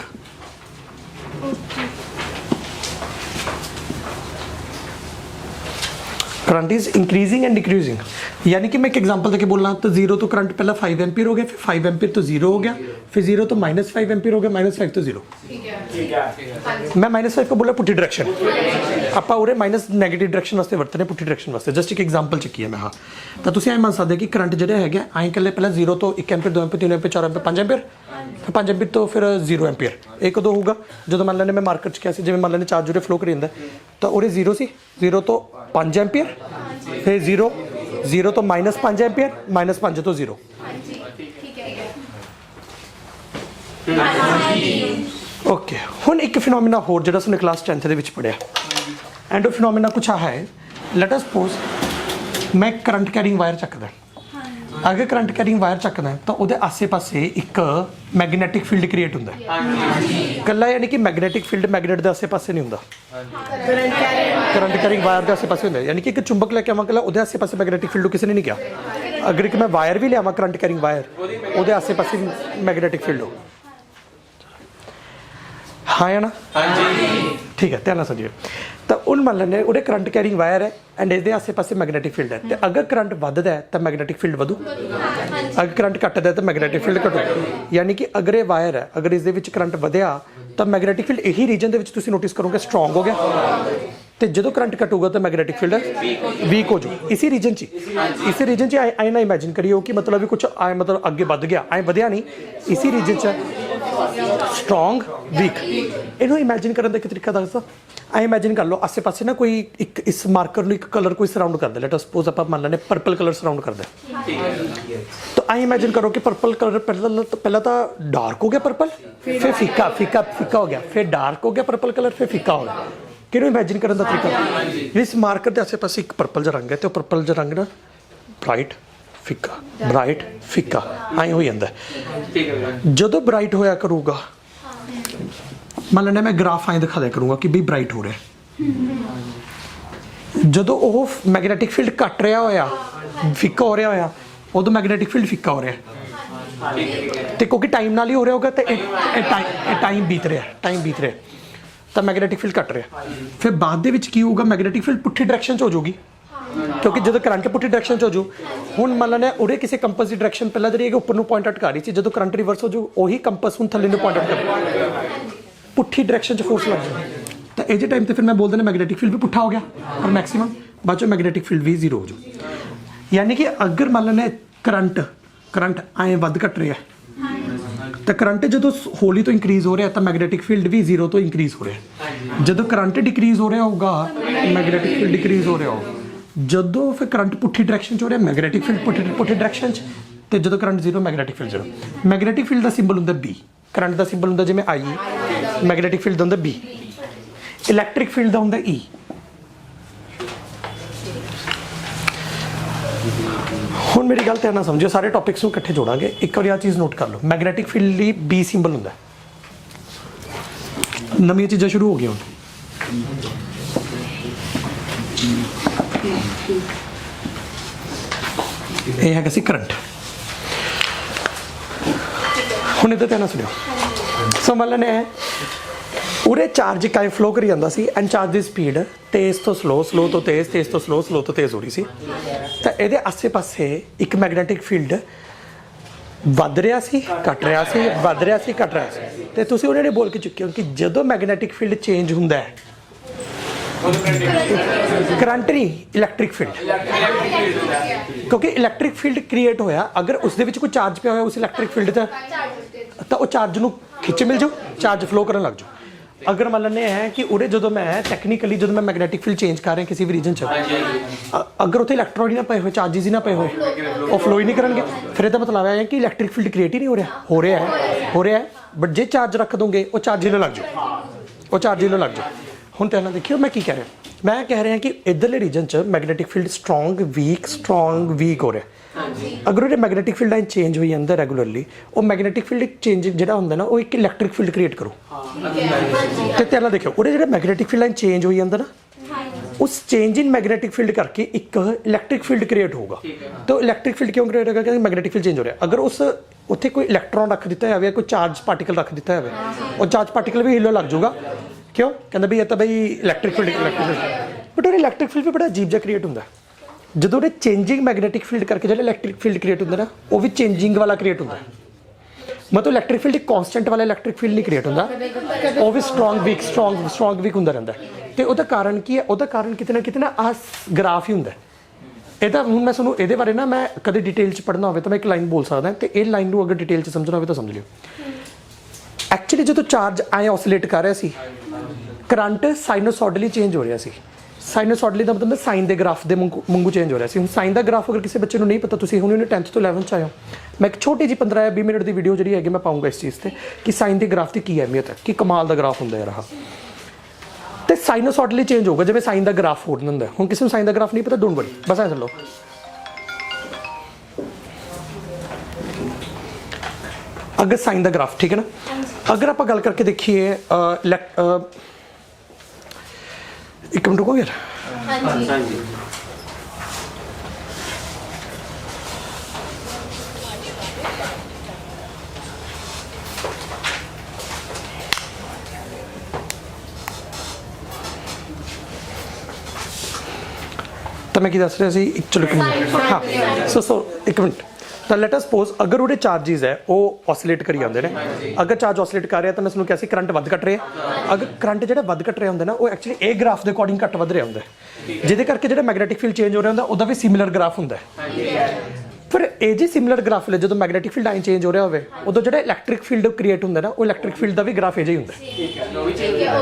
current is increasing and decreasing यानी कि मैं एक एग्जांपल देके बोलना तो 0 तो करंट पहला 5 एम्पीयर हो गया फिर 5 एम्पीयर तो 0 हो गया फिर 0 तो -5 एम्पीयर हो गया -5 तो 0 मैं -5 को बोला पुठी डायरेक्शन ਆਪਾਂ ਉਰੇ ਮਾਈਨਸ ਨੈਗੇਟਿਵ ਡਾਇਰੈਕਸ਼ਨ ਵਾਸਤੇ ਵਰਤਨੇ ਪੁੱਠੀ ਡਾਇਰੈਕਸ਼ਨ ਵਾਸਤੇ ਜਸਟ ਇੱਕ ਐਗਜ਼ਾਮਪਲ ਚੱਕੀ ਹੈ ਮੈਂ ਹਾਂ ਤਾਂ ਤੁਸੀਂ ਐਂ ਮੰਨ ਸਕਦੇ ਕਿ ਕਰੰਟ ਜਿਹੜਾ ਹੈਗਾ ਐਂ ਇਕੱਲੇ ਪਹਿਲਾਂ 0 ਤੋਂ 1 ampere 2 ampere 3 ampere 4 ampere 5 ampere ਫਿਰ 5 ਐਂਪੀਅਰ ਤੋਂ ਫਿਰ 0 ਐਂਪੀਅਰ ਇਹ ਕਦੋਂ ਹੋਊਗਾ ਜਦੋਂ ਮੰਨ ਲੈਣੇ ਮੈਂ ਮਾਰਕੀਟ 'ਚ ਕਿਹਾ ਸੀ ਜਿਵੇਂ ਮੰਨ ਲੈਣੇ ਚਾਰਜ ਉਰੇ ਫਲੋ ਕਰੀ ਜਾਂਦਾ ਤਾਂ ਉਰੇ 0 ਸੀ 0 ਤੋਂ 5 ਐਂਪੀਅਰ ਫਿਰ 0 ਤੋਂ -5 ਐਂਪੀਅਰ -5 ਤੋਂ 0 ਓਕੇ ਹੁਣ ਇੱਕ ਫਿਨੋਮੀਨਾ ਹੋਰ ਜਿਹੜਾ ਸਾਨੂੰ ਕਲਾਸ 10th ਦੇ ਵਿੱਚ ਪੜਿਆ एंड फिनोमिना कुछ आ है लेट अस सपोज मैं करंट कैरिंग वायर चकदा अगर करंट कैरिंग वायर चकदा तो वो आसे पासे एक मैगनैटिक फील्ड क्रिएट होंदा कला यानी कि मैगनैटिक फील्ड मैगनेट के आसे पासे नहीं होंदा करंट कैरिंग वायर के आसे पासे होंदा यानी कि एक चुंबक लैके आवां कला वो आसे पासे मैगनैटिक फील्ड किसी ने नहीं किया अगर एक मैं वायर भी लियावां करंट कैरिंग वायर वो आसे पासे मैगनैटिक फील्ड हो हाँ है ना ठीक है ध्यान समझिए तो उन मान लेने उन्हें करंट कैरिंग वायर है एंड इसके आसे पासे मैगनैटिक फील्ड है तो अगर करंट वधदा है तो मैगनैटिक फील्ड वधू अगर करंट घटदा है तो मैगनैटिक फील्ड घटू यानी कि अगर ये वायर है अगर इस करंट वधिया तो मैगनैटिक फील्ड यही रीजन के नोटिस करोगे स्ट्रोंग हो गया तो जो करंट घटूगा तो मैगनैटिक फील्ड वीक हो जाऊ इसी रीजन च आए ना इमेजिन करिए कि मतलब भी कुछ आए मतलब अगे वध गया आए वधिया नहीं इसी रीजन च स्ट्रोंग वीक इनू इमेजिन करने का एक तरीका दसदा आई इमेजिन कर लो आसे पासे ना कोई एक इस मार्कर को एक कलर कोई सराउंड करता लेट सपोज आप मान लें पर्पल कलर सराउंड करता तो आई इमेजिन करो कि पर्पल कलर पहला तो डार्क हो गया पर्पल फिर फीका फीका फीका हो गया फिर डार्क हो गया पर्पल कलर फिर फीका हो गया कि इमेजिन करने का तरीका इस मार्कर के आसे पासे एक पर्पल जो रंग है तो पर्पल जो रंग ना ब्राइट फिक्का ब्राइट फिक्का आई हो जाता है जो ब्राइट होया करूगा मान लेना मैं ग्राफ आई दिखा दिया करूँगा कि भी ब्राइट हो रहा जो मैगनैटिक फील्ड घट रहा होया फिक्का हो रहा होया उदों मैगनैटिक फील्ड फिक्का हो रहा तो क्योंकि टाइम नाल ही हो रहा होगा तो टाइम बीत रहा तो मैगनैटिक फील्ड घट रहा फिर बाद दे विच की होगा मैगनैटिक फील्ड पुट्ठी डायरेक्शन च हो जाऊगी क्योंकि जो करंट पुट्ठी डायरेक्शन च हो जू हुण मान लेना उरे किसी कंपस की डायरेक्शन पहले जी उपर नूं पॉइंट आउट कर रही थी जो करंट रिवर्स हो जू उही कंपस हुण थल्ले नूं पॉइंट आउट कर पुट्ठी डायरेक्शन च फोर्स लग जाए तो ये टाइम तो फिर मैं बोल देना मैगनैटिक फील्ड भी पुट्ठा हो गया और मैक्सिमम बाद चो मैगनैटिक फील्ड भी 0 हो जाए यानी कि अगर मान लेना करंट आए वध घट रहा है तो करंट जो होली तो इंक्रीज हो रहा है तो मैगनैटिक फील्ड भी 0 तो इंक्रीज हो रहा है जो करंट डिक्रीज हो रहा होगा मैगनैटिक फील्ड डिक्रीज हो रहा होगा जो फिर करंट पुट्ठी डायरेक्शन च हो रहा मैगनैटिक फील्ड पुट्ठी डायरेक्शन तो जो current 0 magnetic field 0 magnetic field का सिंबल होंगे बी करंट का सिंबल होंगे जिमें आई मैगनैटिक फील्ड का होंगे बी इलैक्ट्रिक फील्ड का होंगे ई हुण मेरी गल ध्यान नाल समझियो सारे टॉपिक्स नूं इकट्ठे जोड़ांगे एक बार चीज़ नोट कर लो मैगनैटिक फील्ड लिए बी सिंबल होंगे नवीं चीज़ां शुरू हो गई हुण ਇਹ ਹੈਗਾ ਸੀ ਕਰੰਟ। ਹੁਣ ਇਹਦਾ ਧਿਆਨ ਨਾਲ ਸੁਣਿਓ। ਸੋ ਮੰਨ ਲੈਂਦੇ ਹੈ ਉਰੇ ਚਾਰਜ ਕਾਇ ਫਲੋ ਕਰੀ ਜਾਂਦਾ ਸੀ ਐਂਡ ਚਾਰਜ ਦੀ ਸਪੀਡ ਤੇਜ਼ ਤੋਂ ਸਲੋ, ਸਲੋ ਤੋਂ ਤੇਜ਼, ਤੇਜ਼ ਤੋਂ ਸਲੋ, ਸਲੋ ਤੋਂ ਤੇਜ਼ ਹੋ ਰਹੀ ਸੀ। ਤਾਂ ਇਹਦੇ ਆਸੇ-ਪਾਸੇ ਇੱਕ ਮੈਗਨੈਟਿਕ ਫੀਲਡ ਵੱਧ ਰਿਹਾ ਸੀ, ਘਟ ਰਿਹਾ ਸੀ, ਵੱਧ ਰਿਹਾ ਸੀ, ਘਟ ਰਿਹਾ ਸੀ। ਤੇ ਤੁਸੀਂ ਉਹਨਾਂ ਨੇ ਬੋਲ ਕੇ ਚੁੱਕੇ ਹੋ ਕਿ ਜਦੋਂ ਮੈਗਨੈਟਿਕ ਫੀਲਡ ਚੇਂਜ ਹੁੰਦਾ ਹੈ, ਕਰੰਟ ਨਹੀਂ, ਇਲੈਕਟ੍ਰਿਕ ਫੀਲਡ, ਕਿਉਂਕਿ ਇਲੈਕਟ੍ਰਿਕ ਫੀਲਡ ਕ੍ਰੀਏਟ ਹੋਇਆ, ਅਗਰ ਉਸ ਦੇ ਵਿੱਚ ਕੋਈ ਚਾਰਜ ਪਿਆ ਹੋਇਆ ਉਸ ਇਲੈਕਟ੍ਰਿਕ ਫੀਲਡ ਦਾ, ਤਾਂ ਉਹ ਚਾਰਜ ਨੂੰ ਖਿੱਚ ਮਿਲ ਜਾਊ, ਚਾਰਜ ਫਲੋ ਕਰਨ ਲੱਗ ਜਾਊ। ਅਗਰ ਮੰਨ ਲੈਂਦੇ ਹੈ ਕਿ ਉਰੇ ਜਦੋਂ ਮੈਂ ਟੈਕਨੀਕਲੀ ਜਦੋਂ ਮੈਂ ਮੈਗਨੈਟਿਕ ਫੀਲਡ ਚੇਂਜ ਕਰ ਰਿਹਾ ਕਿਸੇ ਵੀ ਰੀਜਨ 'ਚ, ਅਗਰ ਉੱਥੇ ਇਲੈਕਟ੍ਰੋਨ ਹੀ ਨਾ ਪਏ ਹੋਏ, ਚਾਰਜਿਸ ਹੀ ਨਾ ਪਏ ਹੋਏ, ਉਹ ਫਲੋ ਹੀ ਨਹੀਂ ਕਰਨਗੇ। ਫਿਰ ਇਹਦਾ ਮਤਲਬ ਹੈ ਕਿ ਇਲੈਕਟ੍ਰਿਕ ਫੀਲਡ ਕ੍ਰੀਏਟ ਹੀ ਨਹੀਂ ਹੋ ਰਿਹਾ, ਹੋ ਰਿਹਾ ਹੈ। ਬਟ ਜੇ ਚਾਰਜ ਰੱਖ ਦੋਗੇ ਉਹ ਚਾਰਜ ਹੀ ਨਾ ਲੱਗ ਜਾਊ, ਉਹ ਚਾਰਜ ਹੀ ਨਾ ਲੱਗ ਜਾਊ। ਹੁਣ ਧਿਆਨ ਨਾਲ ਦੇਖਿਓ ਮੈਂ ਕੀ ਕਹਿ ਰਿਹਾ। ਮੈਂ ਕਹਿ ਰਿਹਾ ਕਿ ਇੱਧਰਲੇ ਰੀਜਨ 'ਚ ਮੈਗਨੈਟਿਕ ਫੀਲਡ ਸਟਰੋਂਗ ਵੀਕ ਹੋ ਰਿਹਾ। ਅਗਰ ਉਹਦੇ ਮੈਗਨੈਟਿਕ ਫੀਲਡ ਲਾਈਨ ਚੇਂਜ ਹੋਈ ਅੰਦਰ ਰੈਗੂਲਰਲੀ, ਉਹ ਮੈਗਨੈਟਿਕ ਫੀਲਡ ਚੇਂਜ ਜਿਹੜਾ ਹੁੰਦਾ ਨਾ, ਉਹ ਇੱਕ ਇਲੈਕਟ੍ਰਿਕ ਫੀਲਡ ਕ੍ਰੀਏਟ ਕਰੂ। ਤੇ ਧਿਆਨ ਨਾਲ ਦੇਖਿਓ ਉਹਦੇ ਜਿਹੜਾ ਮੈਗਨੈਟਿਕ ਫੀਲਡ ਲਾਈਨ ਚੇਂਜ ਹੋਈ ਅੰਦਰ ਨਾ, ਉਸ ਚੇਂਜ ਇਨ ਮੈਗਨੈਟਿਕ ਫੀਲਡ ਕਰਕੇ ਇੱਕ ਇਲੈਕਟ੍ਰਿਕ ਫੀਲਡ ਕ੍ਰੀਏਟ ਹੋਊਗਾ। ਤਾਂ ਇਲੈਕਟ੍ਰਿਕ ਫੀਲਡ ਕਿਉਂ ਕ੍ਰੀਏਟ ਹੋਗਾ? ਕਿਉਂਕਿ ਮੈਗਨੈਟਿਕ ਫੀਲਡ ਚੇਂਜ ਹੋ ਰਿਹਾ। ਅਗਰ ਉਸ ਉੱਥੇ ਕੋਈ ਇਲੈਕਟ੍ਰੋਨ ਰੱਖ ਦਿੱਤਾ ਜਾਵੇ, ਕੋਈ ਚਾਰਜ ਪਾਰਟੀਕਲ ਰੱਖ ਦਿੱਤਾ ਜਾਵੇ, ਉਹ ਚਾਰਜ ਪਾਰਟੀਕਲ ਵੀ ਹਿੱਲਣ ਲੱਗ ਜਾਊਗਾ। ਕਿਉਂ? ਕਹਿੰਦਾ ਵੀ ਇਹ ਤਾਂ ਬਈ ਇਲੈਕਟ੍ਰਿਕ ਫੀਲਡ, ਬਟ ਉਹ ਇਲੈਕਟ੍ਰਿਕ ਫੀਲਡ ਵੀ ਬੜਾ ਅਜੀਬ ਜਿਹਾ ਕ੍ਰੀਏਟ ਹੁੰਦਾ। ਜਦੋਂ ਉਹਦੇ ਚੇਂਜਿੰਗ ਮੈਗਨੈਟਿਕ ਫੀਲਡ ਕਰਕੇ ਜਿਹੜਾ ਇਲੈਕਟ੍ਰਿਕ ਫੀਲਡ ਕ੍ਰੀਏਟ ਹੁੰਦਾ ਨਾ, ਉਹ ਵੀ ਚੇਂਜਿੰਗ ਵਾਲਾ ਕ੍ਰੀਏਟ ਹੁੰਦਾ। ਮਤਲਬ ਇਲੈਕਟ੍ਰਿਕ ਫੀਲਡ ਇੱਕ ਕਾਂਸਟੈਂਟ ਵਾਲਾ ਇਲੈਕਟ੍ਰਿਕ ਫੀਲਡ ਨਹੀਂ ਕ੍ਰੀਏਟ ਹੁੰਦਾ, ਉਹ ਵੀ ਸਟਰੋਂਗ ਵੀਕ ਹੁੰਦਾ ਰਹਿੰਦਾ। ਤੇ ਉਹਦਾ ਕਾਰਨ ਕੀ ਹੈ? ਉਹਦਾ ਕਾਰਨ ਕਿਤੇ ਨਾ ਆਹ ਗ੍ਰਾਫ ਹੀ ਹੁੰਦਾ। ਇਹਦਾ ਹੁਣ ਮੈਂ ਤੁਹਾਨੂੰ ਇਹਦੇ ਬਾਰੇ ਨਾ, ਮੈਂ ਕਦੇ ਡਿਟੇਲ 'ਚ ਪੜ੍ਹਨਾ ਹੋਵੇ ਤਾਂ ਮੈਂ ਇੱਕ ਲਾਈਨ ਬੋਲ ਸਕਦਾ, ਤੇ ਇਹ ਲਾਈਨ ਨੂੰ ਅਗਰ ਡਿਟੇਲ 'ਚ ਸਮਝਣਾ ਹੋਵੇ ਤਾਂ ਸਮਝ ਲਿਓ। ਐਕਚੁਅਲੀ ਜਦੋਂ ਚਾਰਜ ਆਏ ਆਸੋਲੇਟ ਕਰ ਰਿਹਾ ਸੀ, ਕਰੰਟ ਸਾਈਨੋਸੋਡਲੀ ਚੇਂਜ ਹੋ ਰਿਹਾ ਸੀ। ਸਾਈਨੋਸੋਡਲੀ ਦਾ ਮਤਲਬ ਸਾਈਨ ਦੇ ਗ੍ਰਾਫ ਦੇ ਵਾਂਗੂ ਚੇਂਜ ਹੋ ਰਿਹਾ ਸੀ। ਹੁਣ ਸਾਈਨ ਦਾ ਗ੍ਰਾਫ ਅਗਰ ਕਿਸੇ ਬੱਚੇ ਨੂੰ ਨਹੀਂ ਪਤਾ, ਤੁਸੀਂ ਹੁਣ 10th ਤੋਂ 11th 'ਚ ਆਏ ਹੋ, ਮੈਂ ਇੱਕ ਛੋਟੀ ਜਿਹੀ 15 ਜਾਂ 20 ਮਿੰਟ ਦੀ ਵੀਡੀਓ ਜਿਹੜੀ ਹੈਗੀ ਮੈਂ ਪਾਊਂਗਾ ਇਸ ਚੀਜ਼ 'ਤੇ ਕਿ ਸਾਈਨ ਦੇ ਗ੍ਰਾਫ ਦੀ ਕੀ ਅਹਿਮੀਅਤ ਹੈ, ਕਿ ਕਮਾਲ ਦਾ ਗ੍ਰਾਫ ਹੁੰਦਾ ਯਾਰ ਆਹ। ਤੇ ਸਾਈਨੋਸੋਡਲੀ ਚੇਂਜ ਹੋਊਗਾ ਜਿਵੇਂ ਸਾਈਨ ਦਾ ਗ੍ਰਾਫ ਹੋਰ ਹੁੰਦਾ। ਹੁਣ ਕਿਸੇ ਨੂੰ ਸਾਈਨ ਦਾ ਗ੍ਰਾਫ ਨਹੀਂ ਪਤਾ, ਡੋਂਟ ਵਰੀ, ਬਸ ਐਂ ਚੱਲੋ। ਅਗਰ ਸਾਈਨ ਦਾ ਗ੍ਰਾਫ, ਠੀਕ ਹੈ ਨਾ, ਅਗਰ ਆਪਾਂ ਗੱਲ ਕਰਕੇ ਦੇਖੀਏ, ਇੱਕ ਮਿੰਟ ਰੁਕੋ ਯਾਰ। ਹਾਂਜੀ। ਤਾਂ ਮੈਂ ਕੀ ਦੱਸ ਰਿਹਾ ਸੀ? ਚਲੋ ਇੱਕ ਮਿੰਟ, ਹਾਂ ਸੋ ਇੱਕ ਮਿੰਟ। ਤਾਂ ਲੈਟ ਅਸ ਸਪੋਜ਼ ਅਗਰ ਉਹਦੇ ਚਾਰਜਿਸ ਹੈ ਉਹ ਆਸੋਲੇਟ ਕਰੀ ਜਾਂਦੇ ਨੇ। ਅਗਰ ਚਾਰਜ ਆਸੋਲੇਟ ਕਰ ਰਿਹਾ ਤਾਂ ਮੈਂ ਤੁਹਾਨੂੰ ਕਿਹਾ ਸੀ ਕਰੰਟ ਵੱਧ ਘਟ ਰਿਹਾ। ਅਗਰ ਕਰੰਟ ਜਿਹੜਾ ਵੱਧ ਘਟ ਰਿਹਾ ਹੁੰਦਾ ਨਾ, ਉਹ ਐਕਚੁਅਲੀ ਇਹ ਗ੍ਰਾਫ ਦੇ ਅਕੋਰਡਿੰਗ ਘੱਟ ਵੱਧ ਰਿਹਾ ਹੁੰਦਾ, ਜਿਹਦੇ ਕਰਕੇ ਜਿਹੜਾ ਮੈਗਨੈਟਿਕ ਫੀਲਡ ਚੇਂਜ ਹੋ ਰਿਹਾ ਹੁੰਦਾ ਉਹਦਾ ਵੀ ਸਿਮਿਲਰ ਗ੍ਰਾਫ ਹੁੰਦਾ। ਫਿਰ ਇਹ ਜੇ ਸਿਮਿਲਰ ਗ੍ਰਾਫ ਲੈ, ਜਦੋਂ ਮੈਗਨੈਟਿਕ ਫੀਲਡ ਆਈ ਚੇਂਜ ਹੋ ਰਿਹਾ ਹੋਵੇ, ਉਦੋਂ ਜਿਹੜਾ ਇਲੈਕਟ੍ਰਿਕ ਫੀਲਡ ਕ੍ਰੀਏਟ ਹੁੰਦਾ ਨਾ, ਉਹ ਇਲੈਕਟ੍ਰਿਕ ਫੀਲਡ ਦਾ ਵੀ ਗ੍ਰਾਫ ਇਹ ਜਿਹਾ ਹੀ ਹੁੰਦਾ,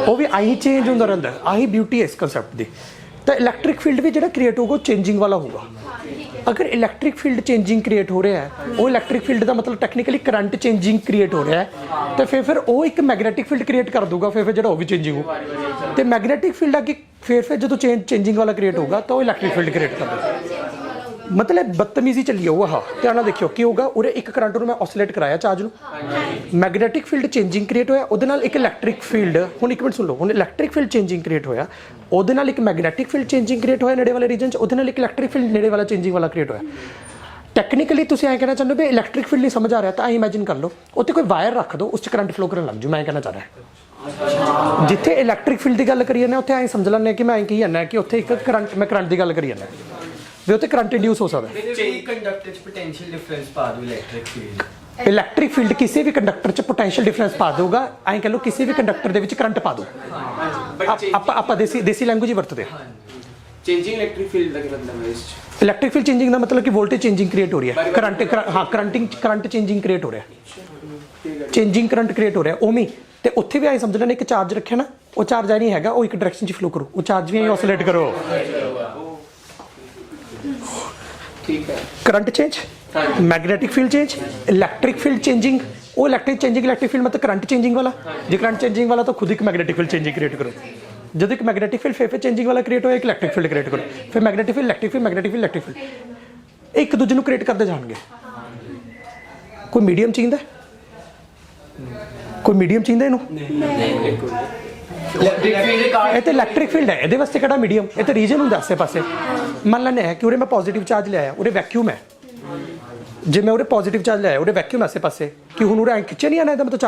ਉਹ ਵੀ ਆਹੀ ਚੇਂਜ ਹੁੰਦਾ ਰਹਿੰਦਾ। ਆਹੀ ਬਿਊਟੀ ਹੈ ਇਸ ਕਨਸੈਪਟ ਦੀ। ਤਾਂ ਇਲੈਕਟ੍ਰਿਕ ਫੀਲਡ ਵੀ ਜਿਹੜਾ ਕ੍ਰੀਏਟ ਹੋਊਗਾ ਉਹ ਚੇਂਜਿੰਗ ਵਾਲਾ ਹੋਊਗਾ। ਅਗਰ ਇਲੈਕਟ੍ਰਿਕ ਫੀਲਡ ਚੇਂਜਿੰਗ ਕ੍ਰੀਏਟ ਹੋ ਰਿਹਾ ਹੈ, ਉਹ ਇਲੈਕਟ੍ਰਿਕ ਫੀਲਡ ਦਾ ਮਤਲਬ ਟੈਕਨੀਕਲੀ ਕਰੰਟ ਚੇਂਜਿੰਗ ਕ੍ਰੀਏਟ ਹੋ ਰਿਹਾ ਹੈ, ਤਾਂ ਫਿਰ ਉਹ ਇੱਕ ਮੈਗਨੈਟਿਕ ਫੀਲਡ ਕ੍ਰੀਏਟ ਕਰ ਦੂਗਾ। ਫਿਰ ਜਿਹੜਾ ਉਹ ਵੀ ਚੇਂਜਿੰਗ ਹੋ, ਤੇ ਮੈਗਨੈਟਿਕ ਫੀਲਡ ਅੱਗੇ ਫਿਰ ਜਦੋਂ ਚੇਂਜਿੰਗ ਵਾਲਾ ਕ੍ਰੀਏਟ ਹੋਊਗਾ ਤਾਂ ਉਹ ਇਲੈਕਟ੍ਰਿਕ ਫੀਲਡ ਕ੍ਰੀਏਟ ਕਰ ਦੂਗਾ। ਮਤਲਬ ਬਦਤਮੀਜ਼ੀ ਚੱਲੀ ਹੋਊ। ਆਹ ਧਿਆਨ ਨਾਲ ਦੇਖਿਓ ਕੀ ਹੋਊਗਾ। ਉਰੇ ਇੱਕ ਕਰੰਟ ਨੂੰ ਮੈਂ ਆਸੋਲੇਟ ਕਰਾਇਆ ਚਾਰਜ ਨੂੰ, ਮੈਗਨੈਟਿਕ ਫੀਲਡ ਚੇਂਜਿੰਗ ਕ੍ਰੀਏਟ ਹੋਇਆ, ਉਹਦੇ ਨਾਲ ਇੱਕ ਇਲੈਕਟ੍ਰਿਕ ਫੀਲਡ, ਹੁਣ ਇੱਕ ਮਿੰਟ ਸੁਣ ਲਓ, ਹੁਣ ਇਲੈਕਟ੍ਰਿਕ ਫੀਲਡ ਚੇਂਜਿੰਗ ਕ੍ਰੀਏਟ ਹੋਇਆ, ਉਹਦੇ ਨਾਲ ਇੱਕ ਮੈਗਨੈਟਿਕ ਫੀਲਡ ਚੇਂਜਿੰਗ ਕ੍ਰੀਏਟ ਹੋਇਆ ਨੇੜੇ ਵਾਲੇ ਰੀਜਨ 'ਚ, ਉਹਦੇ ਨਾਲ ਇੱਕ ਇਲੈਕਟ੍ਰਿਕ ਫੀਲਡ ਨੇੜੇ ਵਾਲਾ ਚੇਂਜਿੰਗ ਵਾਲਾ ਕ੍ਰੀਏਟ ਹੋਇਆ। ਟੈਕਨੀਕਲੀ ਤੁਸੀਂ ਐਂ ਕਹਿਣਾ ਚਾਹੁੰਦੇ ਹੋ ਵੀ ਇਲੈਕਟ੍ਰਿਕ ਫੀਲਡ ਨਹੀਂ ਸਮਝ ਆ ਰਿਹਾ, ਤਾਂ ਐਂ ਇਮੈਜਿਨ ਕਰ ਲਓ ਉੱਥੇ ਕੋਈ ਵਾਇਰ ਰੱਖ ਦਿਓ, ਉਸ 'ਚ ਕਰੰਟ ਫਲੋ ਕਰਨ ਲੱਗ ਜੂ। ਮੈਂ ਕਹਿਣਾ ਚਾਹ ਰਿਹਾ ਜਿੱਥੇ ਇਲੈਕਟ੍ਰਿਕ ਫੀਲਡ ਦੀ ਗੱਲ ਕਰੀ ਜਾਂਦੇ ਉੱਥੇ ਐਂ ਸਮਝ ਲੈਂਦੇ ਕਿ ਮੈਂ ਕੀ ਜਾਂਦਾ ਕਿ ਉੱਥੇ ਇੱਕ ਕਰੰਟ ਦੀ ਗੱਲ ਕਰੀ ਜਾਂਦਾ ਵੀ ਉੱਥੇ ਕਰੰਟ ਇੰਡਿਊਸ ਹੋ ਸਕਦਾ। ਕੰਡਕਟਰ 'ਚ ਪੋਟੈਂਸ਼ੀਅਲ ਡਿਫਰੈਂਸ ਪਾ ਦਿਓ ਇਲੈਕਟ੍ਰਿਕ ਫੀਲਡ। ਇਲੈਕਟ੍ਰਿਕ ਫੀਲਡ ਕਿਸੇ ਵੀ ਕੰਡਕਟਰ 'ਚ ਪੋਟੈਂਸ਼ੀਅਲ ਡਿਫਰੈਂਸ ਪਾ ਦੇਊਗਾ। ਐਂ ਕਹ ਲਓ ਕਿਸੇ ਵੀ ਕੰਡਕਟਰ ਦੇ ਵਿੱਚ ਕਰੰਟ ਪਾ ਦਿਓ। ਆਪਾਂ ਦੇਸੀ ਲੈਂਗੁਏਜ ਹੀ ਵਰਤਦੇ ਹਾਂ। ਚੇਂਜਿੰਗ ਇਲੈਕਟ੍ਰਿਕ ਫੀਲਡ ਦਾ ਕੀ ਮਤਲਬ ਹੈ ਇਸ 'ਚ? ਇਲੈਕਟ੍ਰਿਕ ਫੀਲਡ ਚੇਂਜਿੰਗ ਦਾ ਮਤਲਬ ਕਿ ਵੋਲਟੇਜ ਚੇਂਜਿੰਗ ਕ੍ਰੀਏਟ ਹੋ ਰਹੀ ਹੈ, ਕਰੰਟ ਚੇਂਜਿੰਗ ਕ੍ਰੀਏਟ ਹੋ ਰਿਹਾ, ਚੇਂਜਿੰਗ ਕਰੰਟ ਕ੍ਰੀਏਟ ਹੋ ਰਿਹਾ। ਉਵੇਂ ਤੇ ਉੱਥੇ ਵੀ ਐਂ ਸਮਝ ਲੈਣਾ ਇੱਕ ਚਾਰਜ ਰੱਖਿਆ ਨਾ, ਉਹ ਚਾਰਜ ਐ ਨਹੀਂ ਹੈਗਾ ਉਹ ਇੱਕ ਡਾਇਰੈਕਸ਼ਨ 'ਚ ਫਲੋ ਕਰੂ, ਉਹ ਚਾਰਜ ਵੀ ਐਂ ਆਸੋਲੇਟ ਕਰੋ। ਠੀਕ ਹੈ। Current change, magnetic field change, electric field changing, वो इलैक्ट्रिक चेंजिंग इलैक्ट्रिक फील्ड मतलब करंट चेंजिंग वाला, जो करंट चेंजिंग वाला तो खुद एक मैग्नेटिक फील्ड चेंजिंग क्रिएट करो। जब एक मैग्नेटिक फील्ड फिर चेंजिंग वाला क्रिएट हो, एक इलैक्ट्रिक फील्ड क्रिएट करो, फिर magnetic field electric field magnetic field electric field एक दूजे को क्रिएट करते जाएंगे। कोई मीडियम चाहिए, कोई मीडियम चाहिए इनू इलैक्ट्रिक फील्ड है, ये वास्ते कड़ा मीडियम, ये तो रीजन होंगे आसे पासे। मान लें कि उरे मैं पॉजिटिव चार्ज लिया, उरे वैक्यूम है, ਜੇ ਮੈਂ ਉਹਦੇ ਪੋਜ਼ਿਟਿਵ ਚਾਰਜ ਲਿਆਇਆ ਉਹਦੇ ਵੈਕਿਊਮ ਆਸੇ ਪਾਸੇ ਕਿ ਹੁਣ ਉਹਦੇ ਐਂ ਖਿੱਚੇ ਨਹੀਂ ਆਣਾ ਇਹਦਾ ਮਤਲਬ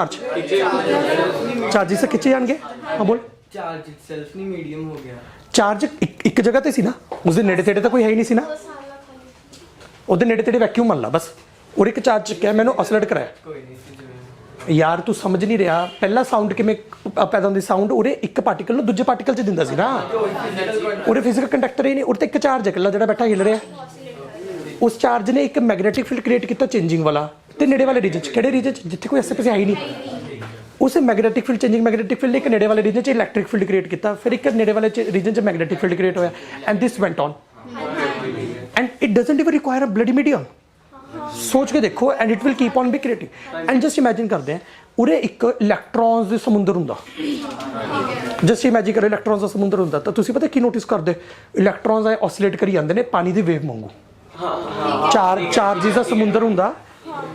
ਚਾਰਜਿਸ ਖਿੱਚੇ ਜਾਣਗੇ। ਹਾਂ ਬੋਲ। ਚਾਰਜ ਇਟਸੈਲਫ ਨਹੀਂ ਮੀਡੀਅਮ ਹੋ ਗਿਆ। ਚਾਰਜ ਇੱਕ ਜਗ੍ਹਾ ਤੇ ਸੀ ਨਾ, ਉਸਦੇ ਨੇੜੇ ਤੇੜੇ ਤਾਂ ਕੋਈ ਹੈ ਹੀ ਨਹੀਂ ਸੀ ਨਾ, ਉਹਦੇ ਨੇੜੇ ਤੇੜੇ ਵੈਕਿਊਮ ਮੰਨ ਲਾ ਬਸ। ਔਰ ਇੱਕ ਚਾਰਜ ਚੱਕਿਆ ਮੈਨੂੰ ਆਸਲੇਟ ਕਰਾਇਆ। ਕੋਈ ਨਹੀਂ ਸੀ ਜਿਵੇਂ ਯਾਰ ਤੂੰ ਸਮਝ ਨਹੀਂ ਰਿਹਾ, ਪਹਿਲਾ ਸਾਊਂਡ ਕਿਵੇਂ ਪੈਦਾ ਹੁੰਦੀ, ਸਾਊਂਡ ਉਹਦੇ ਇੱਕ ਪਾਰਟੀਕਲ ਨੂੰ ਦੂਜੇ ਪਾਰਟੀਕਲ 'ਚ ਦਿੰਦਾ ਸੀ ਨਾ, ਉਹਦੇ ਫਿਜ਼ੀਕਲ ਕੰਡਕਟਰ ਹੀ ਨਹੀਂ, ਉਹਦੇ ਤੇ ਇੱਕ ਚਾਰਜ ਹੈ ਇਕੱਲਾ ਜਿਹੜਾ ਬੈਠਾ ਹਿਲ ਰਿਹਾ। ਉਸ ਚਾਰਜ ਨੇ ਇੱਕ ਮੈਗਨੈਟਿਕ ਫੀਲਡ ਕ੍ਰੀਏਟ ਕੀਤਾ ਚੇਂਜਿੰਗ ਵਾਲਾ, ਤੇ ਨੇੜੇ ਵਾਲੇ ਰੀਜਨ 'ਚ, ਕਿਹੜੇ ਰੀਜਨ 'ਚ ਜਿੱਥੇ ਕੋਈ ਆਸੇ ਪਾਸੇ ਹੈ ਹੀ ਨਹੀਂ, ਉਸ magnetic field changing magnetic field ਨੇ ਇੱਕ ਨੇੜੇ ਵਾਲੇ ਰੀਜਨ 'ਚ ਇਲੈਕਟ੍ਰਿਕ ਫੀਲਡ ਕ੍ਰੀਏਟ ਕੀਤਾ, ਫਿਰ ਇੱਕ ਨੇੜੇ ਵਾਲੇ ਰੀਜਨ 'ਚ ਮੈਗਨੈਟਿਕ ਫੀਲਡ ਕ੍ਰੀਏਟ ਹੋਇਆ, and this went on and it doesn't even require a bloody medium. ਸੋਚ ਕੇ ਦੇਖੋ, and it will keep on be creating. And just imagine ਕਰਦੇ ਹਾਂ ਉਰੇ ਇੱਕ ਇਲੈਕਟ੍ਰੋਨਸ ਦੇ ਸਮੁੰਦਰ ਹੁੰਦਾ, ਜਸਟ ਇਮੈਜਿਨ ਕਰੋ ਇਲੈਕਟ੍ਰੋਨਸ ਦਾ ਸਮੁੰਦਰ ਹੁੰਦਾ, ਤਾਂ ਤੁਸੀਂ ਪਤਾ ਕੀ ਨੋਟਿਸ ਕਰਦੇ, ਇਲੈਕਟ੍ਰੋਨਸ ਆਏ ਆਸਲੇਟ ਕਰੀ ਜਾਂਦੇ ਨੇ ਪਾਣੀ ਦੀ ਵੇਵ ਵਾਂਗੂ। ਚਾਰਜਿਸ ਦਾ ਸਮੁੰਦਰ ਹੁੰਦਾ,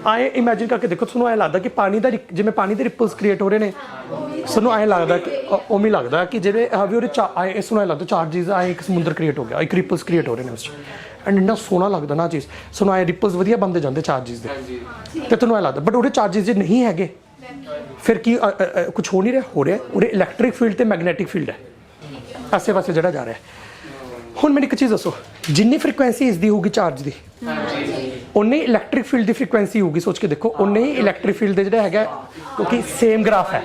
ਆਏ ਇਮੈਜਿਨ ਕਰਕੇ ਦੇਖੋ, ਤੁਹਾਨੂੰ ਐਂ ਲੱਗਦਾ ਕਿ ਪਾਣੀ ਦਾ ਜਿਵੇਂ ਪਾਣੀ ਦੇ ਰਿਪਲਸ ਕ੍ਰੀਏਟ ਹੋ ਰਹੇ ਨੇ, ਸਾਨੂੰ ਐਂ ਲੱਗਦਾ ਕਿ ਉਵੇਂ ਲੱਗਦਾ ਕਿ ਜਿਵੇਂ ਵੀ ਉਹਦੇ ਆਏ, ਇਸ ਨੂੰ ਐਂ ਲੱਗਦਾ ਚਾਰਜਿਸ ਆਏ ਇੱਕ ਸਮੁੰਦਰ ਕ੍ਰੀਏਟ ਹੋ ਗਿਆ, ਇੱਕ ਰਿਪਲਸ ਕ੍ਰੀਏਟ ਹੋ ਰਹੇ ਨੇ ਉਸ 'ਚ, ਐਂਡ ਇੰਨਾ ਸੋਹਣਾ ਲੱਗਦਾ ਨਾ ਚੀਜ਼, ਸਾਨੂੰ ਆਏ ਰਿਪਲਸ ਵਧੀਆ ਬਣਦੇ ਜਾਂਦੇ ਚਾਰਜਿਸ ਦੇ, ਤੇ ਤੁਹਾਨੂੰ ਐਂ ਲੱਗਦਾ। ਬਟ ਉਹਦੇ ਚਾਰਜਿਸ ਜੇ ਨਹੀਂ ਹੈਗੇ ਫਿਰ ਕੀ ਕੁਝ ਹੋ ਨਹੀਂ ਰਿਹਾ, ਹੋ ਰਿਹਾ ਉਹਦੇ ਇਲੈਕਟ੍ਰਿਕ ਫੀਲਡ ਤੇ ਮੈਗਨੈਟਿਕ ਫੀਲਡ ਹੈ ਆਸੇ ਪਾਸੇ ਜਿਹੜਾ ਜਾ ਰਿਹਾ। ਹੁਣ ਮੈਨੂੰ ਇੱਕ ਚੀਜ਼ ਦੱਸੋ, ਜਿੰਨੀ ਫ੍ਰੀਕੁਐਂਸੀ ਇਸ ਦੀ ਹੋਊਗੀ ਚਾਰਜ ਦੀ, ਉਨੀ ਇਲੈਕਟ੍ਰਿਕ ਫੀਲਡ ਦੀ ਫ੍ਰੀਕੁਐਂਸੀ ਹੋਊਗੀ। ਸੋਚ ਕੇ ਦੇਖੋ, ਉਨੇ ਹੀ ਇਲੈਕਟ੍ਰਿਕ ਫੀਲਡ ਦੇ ਜਿਹੜਾ ਹੈਗਾ, ਕਿਉਂਕਿ ਸੇਮ ਗ੍ਰਾਫ ਹੈ।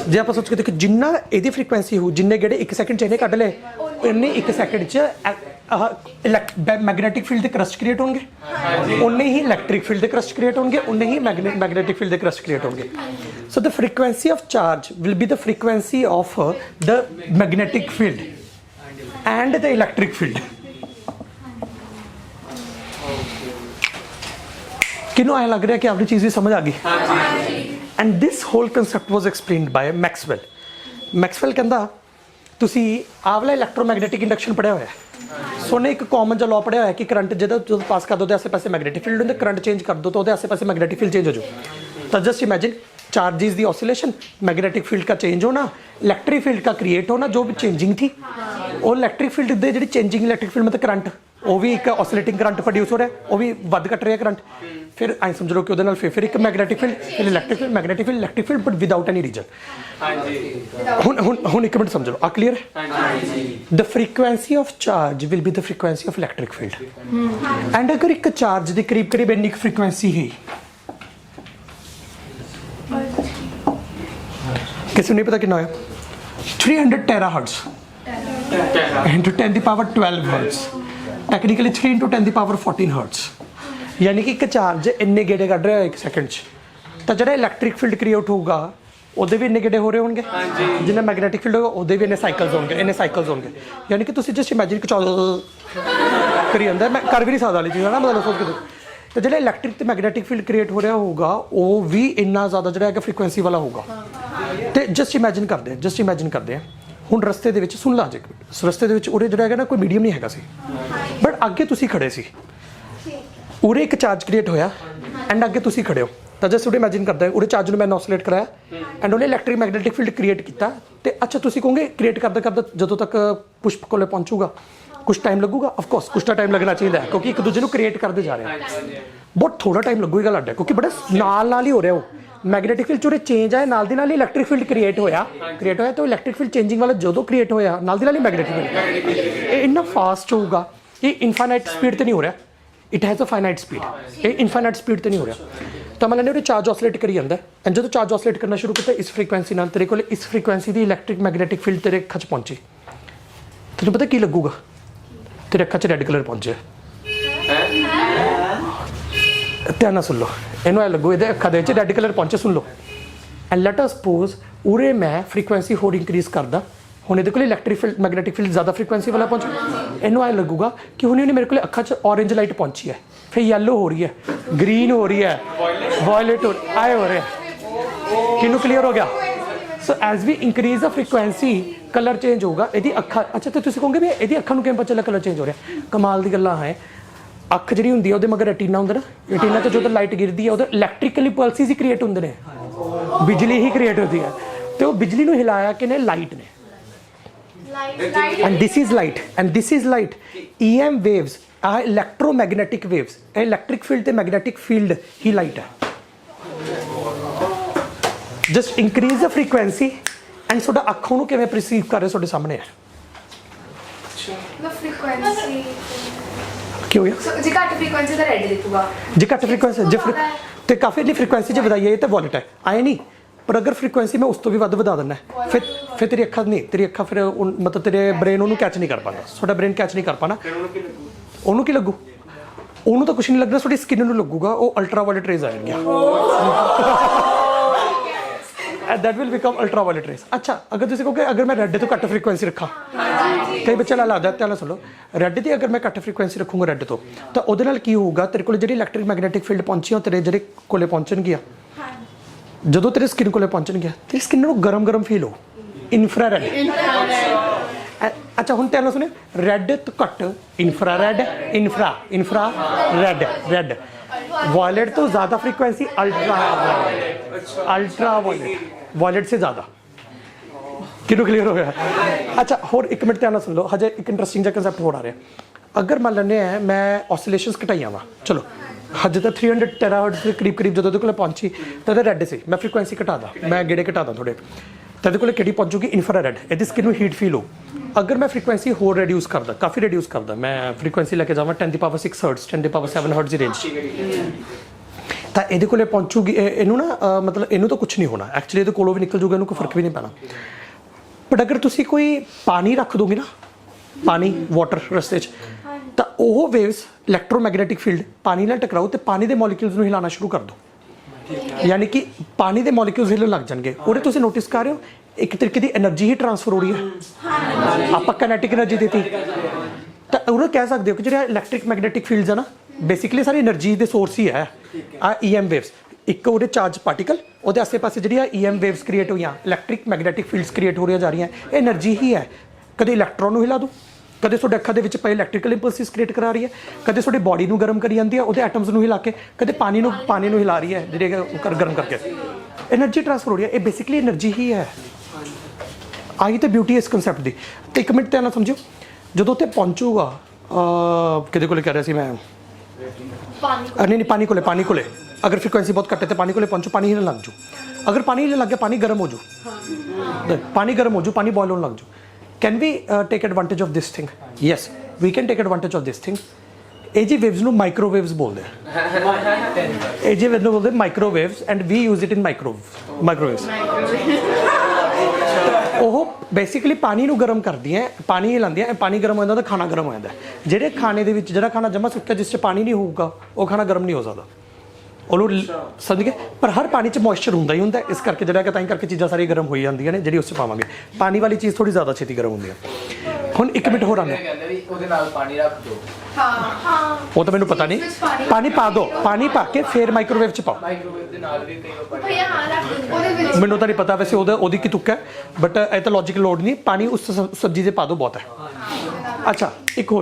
ਜੇ ਆਪਾਂ ਸੋਚ ਕੇ ਦੇਖੋ, ਜਿੰਨਾ ਇਹਦੀ ਫ੍ਰੀਕੁਐਂਸੀ ਹੋਊ, ਜਿੰਨੇ ਗੇੜੇ 1 ਸੈਕਿੰਡ 'ਚ ਇਹਨੇ ਕੱਢ ਲਏ, ਉਨੇ 1 ਸੈਕਿੰਡ 'ਚ ਮੈਗਨੈਟਿਕ ਫੀਲਡ ਦੇ ਕਰਸਟ ਕ੍ਰੀਏਟ ਹੋਣਗੇ, ਉਨੇ ਹੀ ਇਲੈਕਟ੍ਰਿਕ ਫੀਲਡ ਦੇ ਕਰਸਟ ਕ੍ਰੀਏਟ ਹੋਣਗੇ, ਉਨੇ ਹੀ ਮੈਗਨੈਟਿਕ ਫੀਲਡ ਦੇ ਕਰਸਟ ਕ੍ਰੀਏਟ ਹੋਣਗੇ। So the frequency of charge will be the frequency of the magnetic field and the electric field। ਕਿਨੂੰ ਐਂ ਲੱਗ ਰਿਹਾ ਕਿ ਆਪਣੀ ਚੀਜ਼ ਵੀ ਸਮਝ ਆ ਗਈ? And this hole concept was explained ਬਾय Maxwell. Maxwell ਕਹਿੰਦਾ ਤੁਸੀਂ ਆਵਲਾ ਇਲੈਕਟ੍ਰੋਮੈਗਨੈਟਿਕ ਇੰਡਕਸ਼ਨ ਪੜ੍ਹਿਆ ਹੋਇਆ, ਸੋ ਉਹਨੇ ਇੱਕ ਕਾਮਨ ਜਿਹਾ ਲਾਅ ਪੜ੍ਹਿਆ ਹੋਇਆ ਕਿ ਕਰੰਟ ਜਦੋਂ ਪਾਸ ਕਰ ਦੋ ਉਹਦੇ ਆਸੇ ਪਾਸੇ ਮੈਗਨੈਟਿਕ ਫੀਲਡ ਹੁੰਦੇ, ਕਰੰਟ ਚੇਂਜ ਕਰ ਦੋ ਤਾਂ ਉਹਦੇ ਆਸੇ ਪਾਸੇ मैग्नेटिक फील्ड चेंज हो जाओ। तो जस्ट इमेजिन चार्जेस दी ऑसिलेशन, मैग्नेटिक फील्ड का चेंज होना, इलेक्ट्रिक फील्ड का क्रिएट होना जो भी चेंजिंग थी, और इलेक्ट्रिक फील्ड दे जी चेंजिंग इलेक्ट्रिक फील्ड मतलब करंट, वो भी एक ऑसिलेटिंग करंट प्रोड्यूस हो रहा है, वो भी वध घट रहा है करंट। फिर आई समझ लो कि फिर एक मैग्नेटिक फील्ड, फिर electric field, magnetic field, electric field, but without any region. हुन एक मिनट समझ लो, आ क्लियर है? The frequency of charge will be the frequency of electric field. And अगर एक चार्ज के करीब करीब इन्नी फ्रीक्वेंसी है, किसी नहीं पता कितना है, 300 terahertz into 10 the power 12 hertz, technically 3 into 10 the power 14 hertz। यानी कि एक चार्ज इन्ने गेड़े कढ़ रहा है 1 सेकंड च, तो जो इलैक्ट्रिक फील्ड क्रिएट होगा ਉਹਦੇ ਵੀ ਇੰਨੇ ਗੇੜੇ ਹੋ ਰਹੇ ਹੋਣਗੇ, ਜਿੰਨਾ ਮੈਗਨੈਟਿਕ ਫੀਲਡ ਹੋਗਾ ਉਹਦੇ ਵੀ ਇੰਨੇ ਸਾਈਕਲਸ ਹੋਣਗੇ। ਯਾਨੀ ਕਿ ਤੁਸੀਂ ਜਸਟ ਇਮੈਜਿਨ ਕਿ ਚੱਲ ਕਰੀ ਜਾਂਦਾ, ਮੈਂ ਕਰ ਵੀ ਨਹੀਂ ਸਕਦਾ ਵਾਲੀ ਚੀਜ਼ ਹੈ ਨਾ, ਮਤਲਬ ਸੋਚ ਕੇ ਤੇ ਜਿਹੜਾ ਇਲੈਕਟ੍ਰਿਕ ਤੇ ਮੈਗਨੈਟਿਕ ਫੀਲਡ ਕ੍ਰੀਏਟ ਹੋ ਰਿਹਾ ਹੋਊਗਾ ਉਹ ਵੀ ਇੰਨਾ ਜ਼ਿਆਦਾ ਜਿਹੜਾ ਹੈਗਾ ਫ੍ਰੀਕੁਐਂਸੀ ਵਾਲਾ ਹੋਊਗਾ। ਤੇ ਜਸਟ ਇਮੈਜਿਨ ਕਰਦੇ ਆ ਹੁਣ ਰਸਤੇ ਦੇ ਵਿੱਚ, ਸੁਣ ਲਾ ਜੇ, ਰਸਤੇ ਦੇ ਵਿੱਚ ਉਰੇ ਜਿਹੜਾ ਹੈਗਾ ਨਾ ਕੋਈ ਮੀਡੀਅਮ ਨਹੀਂ ਹੈਗਾ ਸੀ, ਬਟ ਅੱਗੇ ਤੁਸੀਂ ਖੜੇ ਸੀ, ਉਰੇ ਇੱਕ ਚਾਰਜ ਕ੍ਰੀਏਟ ਹੋਇਆ ਐਂਡ ਅੱਗੇ ਤੁਸੀਂ ਖੜੇ ਹੋ, ਤਾਂ ਜਸਟ ਉਹਦੇ ਇਮੈਜਿਨ ਕਰਦਾ ਉਹਦੇ ਚਾਰਜ ਨੂੰ ਮੈਂ ਆਸਲੇਟ ਕਰਾਇਆ ਐਂਡ ਉਹਨੇ ਇਲੈਕਟ੍ਰਿਕ ਮੈਗਨੈਟਿਕ ਫੀਲਡ ਕ੍ਰੀਏਟ ਕੀਤਾ। ਤੇ ਅੱਛਾ ਤੁਸੀਂ ਕਹੋਗੇ ਕ੍ਰੀਏਟ ਕਰਦਾ ਜਦੋਂ ਤੱਕ ਪੁਸ਼ਪ ਕੋਲੇ ਪਹੁੰਚੂਗਾ ਕੁਛ ਟਾਈਮ ਲੱਗੂਗਾ, ਆਫਕੋਰਸ ਕੁਛ ਤਾਂ ਟਾਈਮ ਲੱਗਣਾ ਚਾਹੀਦਾ ਹੈ, ਕਿਉਂਕਿ ਇੱਕ ਦੂਜੇ ਨੂੰ ਕ੍ਰੀਏਟ ਕਰਦੇ ਜਾ ਰਹੇ ਆ, ਬਹੁਤ ਥੋੜਾ ਟਾਈਮ ਲੱਗੂਗਾ ਲੱਡ ਹੈ, ਕਿਉਂਕਿ ਬੜਾ ਨਾਲ ਹੀ ਹੋ ਰਿਹਾ ਉਹ ਮੈਗਨੈਟਿਕ ਫੀਲਡ 'ਚ ਉਹਦੇ ਚੇਂਜ ਆਏ, ਨਾਲ ਦੀ ਨਾਲ ਹੀ ਇਲੈਕਟ੍ਰਿਕ ਫੀਲਡ ਕ੍ਰੀਏਟ ਹੋਇਆ ਤਾਂ ਇਲੈਕਟ੍ਰਿਕ ਫੀਲਡ ਚੇਂਜਿੰਗ ਵਾਲਾ ਜਦੋਂ ਕ੍ਰੀਏਟ ਹੋਇਆ ਨਾਲ ਦੀ ਨਾਲ ਹੀ ਮੈਗਨੈਟਿਕ ਫੀਲਡ, ਇਹ ਇੰਨਾ ਫਾਸਟ ਹੋਊਗਾ, ਇਹ ਇਨਫਾਈਨਾਈਟ ਸਪੀਡ ਤੇ ਨਹੀਂ ਹੋ ਰਿਹਾ, it has a finite speed, ਇਹ ਇਨਫਾਈਨਾਈਟ ਸਪੀਡ ਤੇ ਨਹੀਂ ਹੋ ਰਿਹਾ। ਤਾਂ ਮੰਨ ਲੈਂਦੇ ਉਹਦੇ ਚਾਰਜ ਆਸਲੇਟ ਕਰੀ ਜਾਂਦਾ, ਐਂਡ ਜਦੋਂ ਚਾਰਜ ਆਸਲੇਟ ਕਰਨਾ ਸ਼ੁਰੂ ਕੀਤਾ ਇਸ ਫ੍ਰੀਕੁਐਂਸੀ ਨਾਲ, ਤੇਰੇ ਕੋਲ ਇਸ ਫ੍ਰੀਕੁਐਂਸੀ ਦੀ ਇਲੈਕਟ੍ਰਿਕ ਮੈਗਨੈਟਿਕ ਫੀਲਡ ਤੇਰੇ ਅੱਖਾਂ 'ਚ ਪਹੁੰਚੀ, ਤੈਨੂੰ ਪਤਾ ਕੀ ਲੱਗੂਗਾ? ਤੇਰੇ ਅੱਖਾਂ 'ਚ ਰੈੱਡ ਕਲਰ ਪਹੁੰਚਿਆ, ਧਿਆਨ ਨਾਲ ਸੁਣ ਲਓ, ਇਹਨੂੰ ਐ ਲੱਗੂ ਇਹਦੇ ਅੱਖਾਂ ਦੇ ਵਿੱਚ ਰੈੱਡ ਕਲਰ ਪਹੁੰਚੇ, ਸੁਣ ਲਓ। ਐਂਡ ਲੈਟ ਅਸ ਸਪੋਜ਼ ਉਰੇ ਮੈਂ ਫ੍ਰੀਕੁਐਂਸੀ ਹੋਰ ਇੰਕਰੀਜ਼ ਕਰਦਾ, ਹੁਣ ਇਹਦੇ ਕੋਲ ਇਲੈਕਟ੍ਰਿਕ ਫੀਲਡ ਮੈਗਨੈਟਿਕ ਫੀਲਡ ਜ਼ਿਆਦਾ ਫ੍ਰੀਕੁਐਂਸੀ ਵਾਲਾ ਪਹੁੰਚੂ, ਇਹਨੂੰ ਐ ਲੱਗੂਗਾ ਕਿ ਹੁਣ ਇਹਨੇ ਮੇਰੇ ਕੋਲ ਅੱਖਾਂ 'ਚ ਔਰੇਂਜ ਲਾਈਟ ਪਹੁੰਚੀ ਹੈ, ਫਿਰ ਯੈਲੋ ਹੋ ਰਹੀ ਹੈ, ਗ੍ਰੀਨ ਹੋ ਰਹੀ ਹੈ, ਵਾਇਲਟ ਆਏ ਹੋ ਰਿਹਾ, ਕਿਹਨੂੰ ਕਲੀਅਰ ਹੋ ਗਿਆ? ਸੋ ਐਜ਼ ਵੀ ਇੰਕਰੀਜ਼ ਦਾ ਫ੍ਰੀਕੁਐਂਸੀ ਕਲਰ ਚੇਂਜ ਹੋਊਗਾ ਇਹਦੀ ਅੱਖਾਂ। ਅੱਛਾ ਤੇ ਤੁਸੀਂ ਕਹੋਗੇ ਵੀ ਇਹਦੀ ਅੱਖਾਂ ਨੂੰ ਕਿਵੇਂ ਪਤਾ ਚੱਲਾ ਕਲਰ ਚੇਂਜ ਹੋ ਰਿਹਾ? ਕਮਾਲ ਦੀ ਗੱਲਾਂ ਹੈ, ਅੱਖ ਜਿਹੜੀ ਹੁੰਦੀ ਹੈ ਉਹਦੇ ਮਗਰ ਰੈਟੀਨਾ ਹੁੰਦਾ ਨਾ, ਰੈਟੀਨਾ ਤੋਂ ਜਦੋਂ ਲਾਈਟ ਗਿਰਦੀ ਹੈ ਉਹਦੇ ਇਲੈਕਟ੍ਰੀਕਲੀ ਪਲਸਿਸ ਹੀ ਕ੍ਰੀਏਟ ਹੁੰਦੇ ਨੇ, ਬਿਜਲੀ ਹੀ ਕ੍ਰੀਏਟ ਹੁੰਦੀ ਹੈ, ਤੇ ਉਹ ਬਿਜਲੀ ਨੂੰ ਹਿਲਾਇਆ ਕਿਨੇ? ਲਾਈਟ ਨੇ। And this is light, and this is light. EM waves ਆ ਇਲੈਕਟ੍ਰੋਮੈਗਨੈਟਿਕ ਵੇਵਸ, ਇਹ ਇਲੈਕਟ੍ਰਿਕ ਫੀਲਡ ਤੇ ਮੈਗਨੈਟਿਕ ਫੀਲਡ ਹੀ ਲਾਈਟ ਹੈ। Just increase the frequency and ਤੁਹਾਡਾ ਅੱਖਾਂ ਨੂੰ ਕਿਵੇਂ ਪਰਸੀਵ ਕਰ ਰਿਹਾ ਤੁਹਾਡੇ ਸਾਹਮਣੇ ਹੈ। फ्रीक्वेंसी ਕੀ ਹੋ ਗਿਆ? जी घट फ्रीक्वेंसी ਦਾ ਰੈਡ ਦਿਖੂਗਾ ਜੇ ਘੱਟ ਫ੍ਰੀਕੁਐਂਸੀ ਜੇ ਤੇ ਕਾਫੀ ਦੀ ਫ੍ਰੀਕੁਐਂਸੀ ਜੇ ਵਧਾਈਏ ਤਾਂ ਵੋਲਟ ਹੈ ਆਏ ਨਹੀਂ, ਪਰ ਅਗਰ ਫ੍ਰੀਕੁਐਂਸੀ ਮੈਂ ਉਸ ਤੋਂ ਵੀ ਵੱਧ ਵਧਾ ਦਿੰਦਾ ਫਿਰ ਤੇਰੀ ਅੱਖਾਂ ਨਹੀਂ, ਤੇਰੀ ਅੱਖਾਂ ਫਿਰ ਮਤਲਬ ਤੇਰੇ ਬ੍ਰੇਨ ਉਹਨੂੰ ਕੈਚ ਨਹੀਂ ਕਰ ਪਾਉਂਦਾ, ਤੁਹਾਡਾ ਬ੍ਰੇਨ ਕੈਚ ਨਹੀਂ ਕਰ ਪਾਣਾ। ਉਹਨੂੰ ਕੀ ਲੱਗੂ? ਉਹਨੂੰ ਤਾਂ ਕੁਝ ਨਹੀਂ ਲੱਗਣਾ, ਤੁਹਾਡੀ ਸਕਿਨ ਨੂੰ ਲੱਗੂਗਾ, ਉਹ ਅਲਟਰਾ ਵਾਇਲਟ ਰੇਜ਼ ਆਣਗੀਆਂ। that will become ultraviolet rays। अच्छा, अगर ਤੁਸੀਂ ਕਹੋਗੇ ਅਗਰ ਮੈਂ ਰੈੱਡ ਤੋਂ ਘੱਟ ਫ੍ਰੀਕੁਐਂਸੀ ਰੱਖਾਂ, ਕਈ ਬੱਚੇ ਨਾਲ ਲੱਗਦਾ ਧਿਆਨ ਨਾਲ ਸੁਣੋ, ਰੈੱਡ ਦੀ ਅਗਰ ਮੈਂ ਘੱਟ ਫ੍ਰੀਕੁਐਂਸੀ ਰੱਖੂੰਗਾ ਰੈੱਡ ਤੋਂ, ਤਾਂ ਉਹਦੇ ਨਾਲ ਕੀ ਹੋਊਗਾ, ਤੇਰੇ ਕੋਲ ਜਿਹੜੀ ਇਲੈਕਟ੍ਰਿਕ ਮੈਗਨੈਟਿਕ ਫੀਲਡ ਪਹੁੰਚੀ ਉਹ ਤੇਰੇ ਜਿਹੜੇ ਕੋਲੇ ਪਹੁੰਚਣਗੀਆਂ, ਜਦੋਂ ਤੇਰੇ ਸਕਿਨ ਕੋਲੇ ਪਹੁੰਚਣਗੀਆਂ ਤੇਰੀ ਸਕਿਨ ਨੂੰ ਗਰਮ ਫੀਲ ਹੋ, ਇਨਫਰਾਰੈਡ। ਅੱਛਾ ਹੁਣ ਧਿਆਨ ਨਾਲ ਸੁਣਿਓ, ਰੈੱਡ ਤੋਂ ਘੱਟ ਇਨਫਰਾਰੈਡ, ਇਨਫਰਾ ਰੈੱਡ, वायलेट तो ज़्यादा फ्रीक्वेंसी अल्ट्रा वायलेट से ज़्यादा। किनू क्लियर हो गया? अच्छा होर एक मिनट ध्यान सुन लो, हजे एक इंटरेस्टिंग जहा कंसैप्ट हो रहा। अगर मान लें मैं ऑसिलेशंस घटाइया वा, चलो हजे तो 300 टेराहर्ट्ज़ के करीब जो को पहुंची तो रैड से मैं फ्रीक्वेंसी घटा दा, मैं गेड़े घटा दा थोड़े, तो कि पहुंचूगी इंफ्रारेड, ये स्किन में हीट फील हो। अगर मैं फ्रीक्वेंसी होर रिड्यूस करदा, काफ़ी रिड्यूस करदा, मैं फ्रीक्वेंसी लैके जावां 10⁻6 हर्ट्ज़ 10⁻7 हर्ट्ज़ की रेंज, तो ये को पहुंचूगी इनू ना मतलब इनू तो कुछ नहीं होना, एक्चुअली ये कोलों भी निकल जूगा, इनू कोई फर्क भी नहीं पैना। बट अगर तुसी कोई पानी रख दोगे ना, पानी वाटर रस्ते तो वह वेव्स इलैक्ट्रोमैगनैटिक फील्ड पानी नाल टकराओ तो पानी के मॉलिक्यूल्स नूं हिलाना शुरू कर दो, यानी कि पानी के मॉलिक्यूल्स हिलन लग जाएंगे। और तुसी नोटिस कर रहे हो एक तरीके की एनर्जी ही ट्रांसफर हो रही है, आप काइनेटिक एनर्जी देती, तो वो कह सकते हो कि जो इलैक्ट्रिक मैगनैटिक फील्ड्स है ना, बेसिकली सारी एनर्जी के सोर्स ही है। आ EM वेव्स, एक वो चार्ज पार्टिकल, वो आसे पासे जी EM वेव्स क्रिएट हुई, इलैक्ट्रिक मैगनैटिक फील्ड्स क्रिएट हो रही जा रही हैं, ये एनर्जी ही है। कदे इलैक्ट्रॉन हिला दो, कदे ਤੁਹਾਡੇ ਅੱਖਾਂ ਦੇ ਵਿੱਚ ਪਏ ਇਲੈਕਟ੍ਰੀਕਲ ਇੰਪਲਸਿਸ ਕ੍ਰੀਏਟ ਕਰਾ ਰਹੀ ਹੈ, ਕਦੇ ਤੁਹਾਡੀ ਬਾਡੀ ਨੂੰ ਗਰਮ ਕਰੀ ਜਾਂਦੀ ਹੈ ਉਹਦੇ ਐਟਮਸ ਨੂੰ ਹਿਲਾ ਕੇ, ਕਦੇ ਪਾਣੀ ਨੂੰ ਹਿਲਾ ਰਹੀ ਹੈ ਜਿਹੜੇ ਗਰਮ ਕਰਕੇ એનર્ਜੀ ਟ੍ਰਾਂਸਫਰ ਹੋ ਰਹੀ ਹੈ। ਇਹ ਬੇਸਿਕਲੀ એનર્ਜੀ ਹੀ ਹੈ। ਆਈ ਤਾਂ ਬਿਊਟੀ ਇਸ ਕਨਸੈਪਟ ਦੀ। ਤੇ ਇੱਕ ਮਿੰਟ ਧਿਆਨ ਨਾਲ ਸਮਝਿਓ, ਜਦੋਂ ਉੱਥੇ ਪਹੁੰਚੂਗਾ ਕਿਹਦੇ ਕੋਲੇ ਕਹਿ ਰਿਹਾ ਸੀ ਮੈਂ, ਨਹੀਂ ਪਾਣੀ ਕੋਲੇ ਅਗਰ ਫ੍ਰੀਕੁਐਂਸੀ ਬਹੁਤ ਘੱਟ ਹੈ ਤਾਂ ਪਾਣੀ ਕੋਲੇ ਪਹੁੰਚੋ, ਪਾਣੀ ਹਿਲਣ ਲੱਗ ਜੂ। ਅਗਰ ਪਾਣੀ ਹਿਲਣ ਲੱਗ ਗਿਆ ਪਾਣੀ ਗਰਮ ਹੋ ਜੂ, ਪਾਣੀ ਬੋਇਲ ਹੋਣ ਲੱਗ ਜੂ। Can we take advantage of this thing? Yes, we can take advantage of this thing. ਇਹ ਜੀ ਵੇਵਸ ਨੂੰ ਮਾਈਕ੍ਰੋਵੇਵਸ ਬੋਲਦੇ ਆ, ਇਹ ਜੀ ਵੇਵਸ ਨੂੰ ਬੋਲਦੇ microwaves, and we use it in microwaves. ਉਹ ਬੇਸਿਕਲੀ ਪਾਣੀ ਨੂੰ ਗਰਮ ਕਰਦੀਆਂ, ਪਾਣੀ ਹਿਲਾਉਂਦੀਆਂ, ਪਾਣੀ ਗਰਮ ਹੋ ਜਾਂਦਾ ਤਾਂ ਖਾਣਾ ਗਰਮ ਹੋ ਜਾਂਦਾ। ਜਿਹੜੇ ਖਾਣੇ ਦੇ ਵਿੱਚ ਜਿਹੜਾ ਖਾਣਾ ਜਮਾ ਸੁੱਕਾ ਜਿਸ 'ਚ ਪਾਣੀ ਨਹੀਂ ਹੋਊਗਾ ਉਹ ਖਾਣਾ ਗਰਮ ਨਹੀਂ ਹੋ ਸਕਦਾ, ਉਹਨੂੰ ਸਮਝ ਗਏ। ਪਰ ਹਰ ਪਾਣੀ 'ਚ ਮੋਇਸਚਰ ਹੁੰਦਾ ਹੀ ਹੁੰਦਾ, ਇਸ ਕਰਕੇ ਜਿਹੜਾ ਕਿ ਤਾਂ ਹੀ ਕਰਕੇ ਚੀਜ਼ਾਂ ਸਾਰੀਆਂ ਗਰਮ ਹੋਈ ਜਾਂਦੀਆਂ ਨੇ, ਜਿਹੜੀ ਉਸ 'ਚ ਪਾਵਾਂਗੇ। ਪਾਣੀ ਵਾਲੀ ਚੀਜ਼ ਥੋੜੀ ਜ਼ਿਆਦਾ ਛੇਤੀ ਗਰਮ ਹੁੰਦੀ ਹੈ। ਹੁਣ ਇੱਕ ਮਿੰਟ ਹੋਰ ਆਉਂਦਾ, ਉਹਦੇ ਨਾਲ ਪਾਣੀ ਰੱਖ ਦਿਓ। ਹਾਂ ਉਹ ਤਾਂ ਮੈਨੂੰ ਪਤਾ ਨਹੀਂ, ਪਾਣੀ ਪਾ ਦਿਓ, ਪਾਣੀ ਪਾ ਕੇ ਫਿਰ ਮਾਈਕ੍ਰੋਵੇਵ 'ਚ ਪਾਓ। ਮਾਈਕ੍ਰੋਵੇਵ ਦੇ ਨਾਲ ਵੀ ਕਈ ਵਾਰ ਭਈਆ ਹਾਂ ਰੱਖ ਦਿਓ ਉਹਦੇ ਵਿੱਚ। ਮੈਨੂੰ ਤਾਂ ਨਹੀਂ ਪਤਾ ਵੈਸੇ ਉਹਦੀ ਕੀ ਤੁੱਕ ਹੈ, ਬਟ ਇਹ ਤਾਂ ਲੌਜੀਕ ਲੋਡ ਨਹੀਂ, ਪਾਣੀ ਉਸ ਸਬਜ਼ੀ 'ਚ ਪਾ ਦਿਓ ਬਹੁਤ ਹੈ। ਅੱਛਾ ਇੱਕ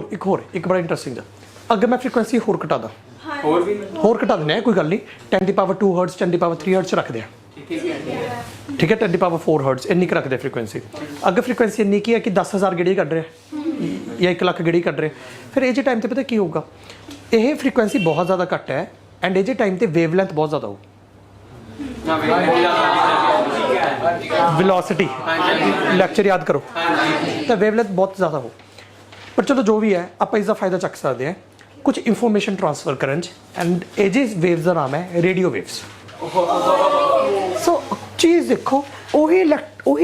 ਬੜਾ ਇੰਟਰਸਟਿੰਗ ਜਿਹਾ, ਅਗਰ ਮੈਂ ਫ੍ਰੀਕੁਐਂਸੀ ਹੋਰ ਘਟਾ ਦਾਂ, ਹੋਰ ਘਟਾ ਦਿੰਦੇ ਹਾਂ, ਕੋਈ ਗੱਲ ਨਹੀਂ, 10⁻2 ਹਰਟਜ਼ 10⁻3 ਹਰਟਜ਼ ਰੱਖਦੇ ਹਾਂ, ਠੀਕ ਹੈ 10⁻4 ਹਰਟਜ਼ ਇੰਨੀ ਕੁ ਰੱਖਦੇ ਫ੍ਰੀਕੁਐਂਸੀ। ਅਗਰ ਫ੍ਰੀਕੁਐਂਸੀ ਇੰਨੀ ਕੀ ਹੈ ਕਿ 10,000 ਗੇੜੇ ਕੱਢ ਰਿਹਾ ਜਾਂ 1 ਲੱਖ ਗੇੜੇ ਕੱਢ ਰਿਹਾ, ਫਿਰ ਇਹ ਜੇ ਟਾਈਮ 'ਤੇ ਪਤਾ ਕੀ ਹੋਊਗਾ, ਇਹ ਫ੍ਰੀਕੁਐਂਸੀ ਬਹੁਤ ਜ਼ਿਆਦਾ ਘੱਟ ਹੈ ਐਂਡ ਇਹ ਜੇ ਟਾਈਮ 'ਤੇ ਵੇਵ ਲੈਂਥ ਬਹੁਤ ਜ਼ਿਆਦਾ ਹੋਊ। ਵੈਲੋਸਿਟੀ ਲੈਕਚਰ ਯਾਦ ਕਰੋ, ਤਾਂ ਵੇਵ ਲੈਂਥ ਬਹੁਤ ਜ਼ਿਆਦਾ ਹੋ। ਪਰ ਚਲੋ ਜੋ ਵੀ ਹੈ ਆਪਾਂ ਇਸ ਦਾ ਫਾਇਦਾ ਚੱਕ ਸਕਦੇ ਹਾਂ ਕੁਝ ਇਨਫੋਰਮੇਸ਼ਨ ਟ੍ਰਾਂਸਫਰ ਕਰਨ 'ਚ, ਐਂਡ ਇਹ ਜੇ ਵੇਵਸ ਦਾ ਨਾਮ ਹੈ ਰੇਡੀਓ ਵੇਵਸ। ਸੋ ਚੀਜ਼ ਦੇਖੋ, ਉਹੀ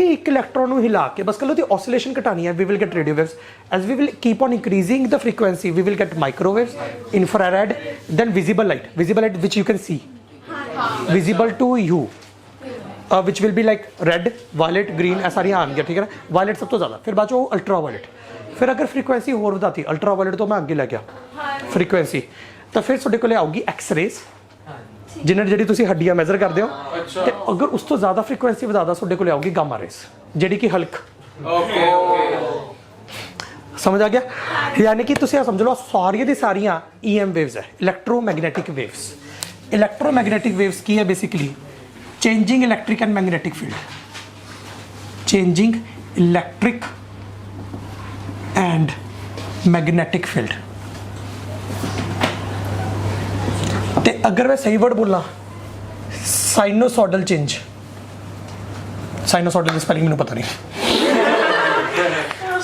ਇੱਕ ਇਲੈਕਟ੍ਰੋਨ ਨੂੰ ਹਿਲਾ ਕੇ ਬਸ ਕੱਲ੍ਹ ਉਹਦੀ ਔਸੀਲੇਸ਼ਨ ਘਟਾਉਣੀ ਹੈ, we will get radio waves. As we will keep on increasing the frequency we will get microwaves, infrared, then visible light which you can see, visible to you, which will be like red, violet, green, ਇਹ ਸਾਰੀਆਂ ਆਉਣਗੀਆਂ, ਠੀਕ ਹੈ ਨਾ। Wallet ਸਭ ਤੋਂ ਜ਼ਿਆਦਾ, ਫਿਰ ਬਾਅਦ 'ਚੋਂ ਅਲਟਰਾ ਵਾਇਲਟ। ਫਿਰ ਅਗਰ ਫ੍ਰੀਕੁਐਂਸੀ ਹੋਰ ਵਧਾਤੀ, ਅਲਟਰਾ ਵਾਇਲਟ ਤੋਂ ਮੈਂ ਅੱਗੇ ਲੈ ਗਿਆ ਫ੍ਰੀਕੁਐਂਸੀ, ਤਾਂ ਫਿਰ ਤੁਹਾਡੇ ਕੋਲ ਆਊਗੀ ਐਕਸ-ਰੇਜ਼, ਜਿਹੜੀ ਤੁਸੀਂ ਹੱਡੀਆਂ ਮੈਜ਼ਰ ਕਰਦੇ ਹੋ। ਤੇ ਅਗਰ ਉਸ ਤੋਂ ਜ਼ਿਆਦਾ ਫ੍ਰੀਕੁਐਂਸੀ ਵਧਾਦਾ ਤੁਹਾਡੇ ਕੋਲ ਆਊਗੀ ਗਾਮਾ ਰੇਜ਼, ਜਿਹੜੀ ਕਿ ਹਲਕ। ਸਮਝ ਆ ਗਿਆ? ਯਾਨੀ ਕਿ ਤੁਸੀਂ ਸਮਝ ਲਓ ਸਾਰੀਆਂ ਦੀ ਸਾਰੀਆਂ EM ਵੇਵਸ ਹੈ, ਇਲੈਕਟ੍ਰੋਮੈਗਨੈਟਿਕ ਵੇਵਸ। ਇਲੈਕਟ੍ਰੋਮੈਗਨੈਟਿਕ ਵੇਵਸ ਕੀ ਹੈ? Basically changing electric and magnetic field, changing electric and magnetic field, ਤੇ ਅਗਰ ਮੈਂ ਸਹੀ ਵਰਡ ਬੋਲਾਂ ਸਾਈਨੋਸੋਡਲ ਚੇਂਜ, ਸਾਈਨੋਸੋਡਲ ਦੀ ਸਪੈਲਿੰਗ ਮੈਨੂੰ ਪਤਾ ਨਹੀਂ।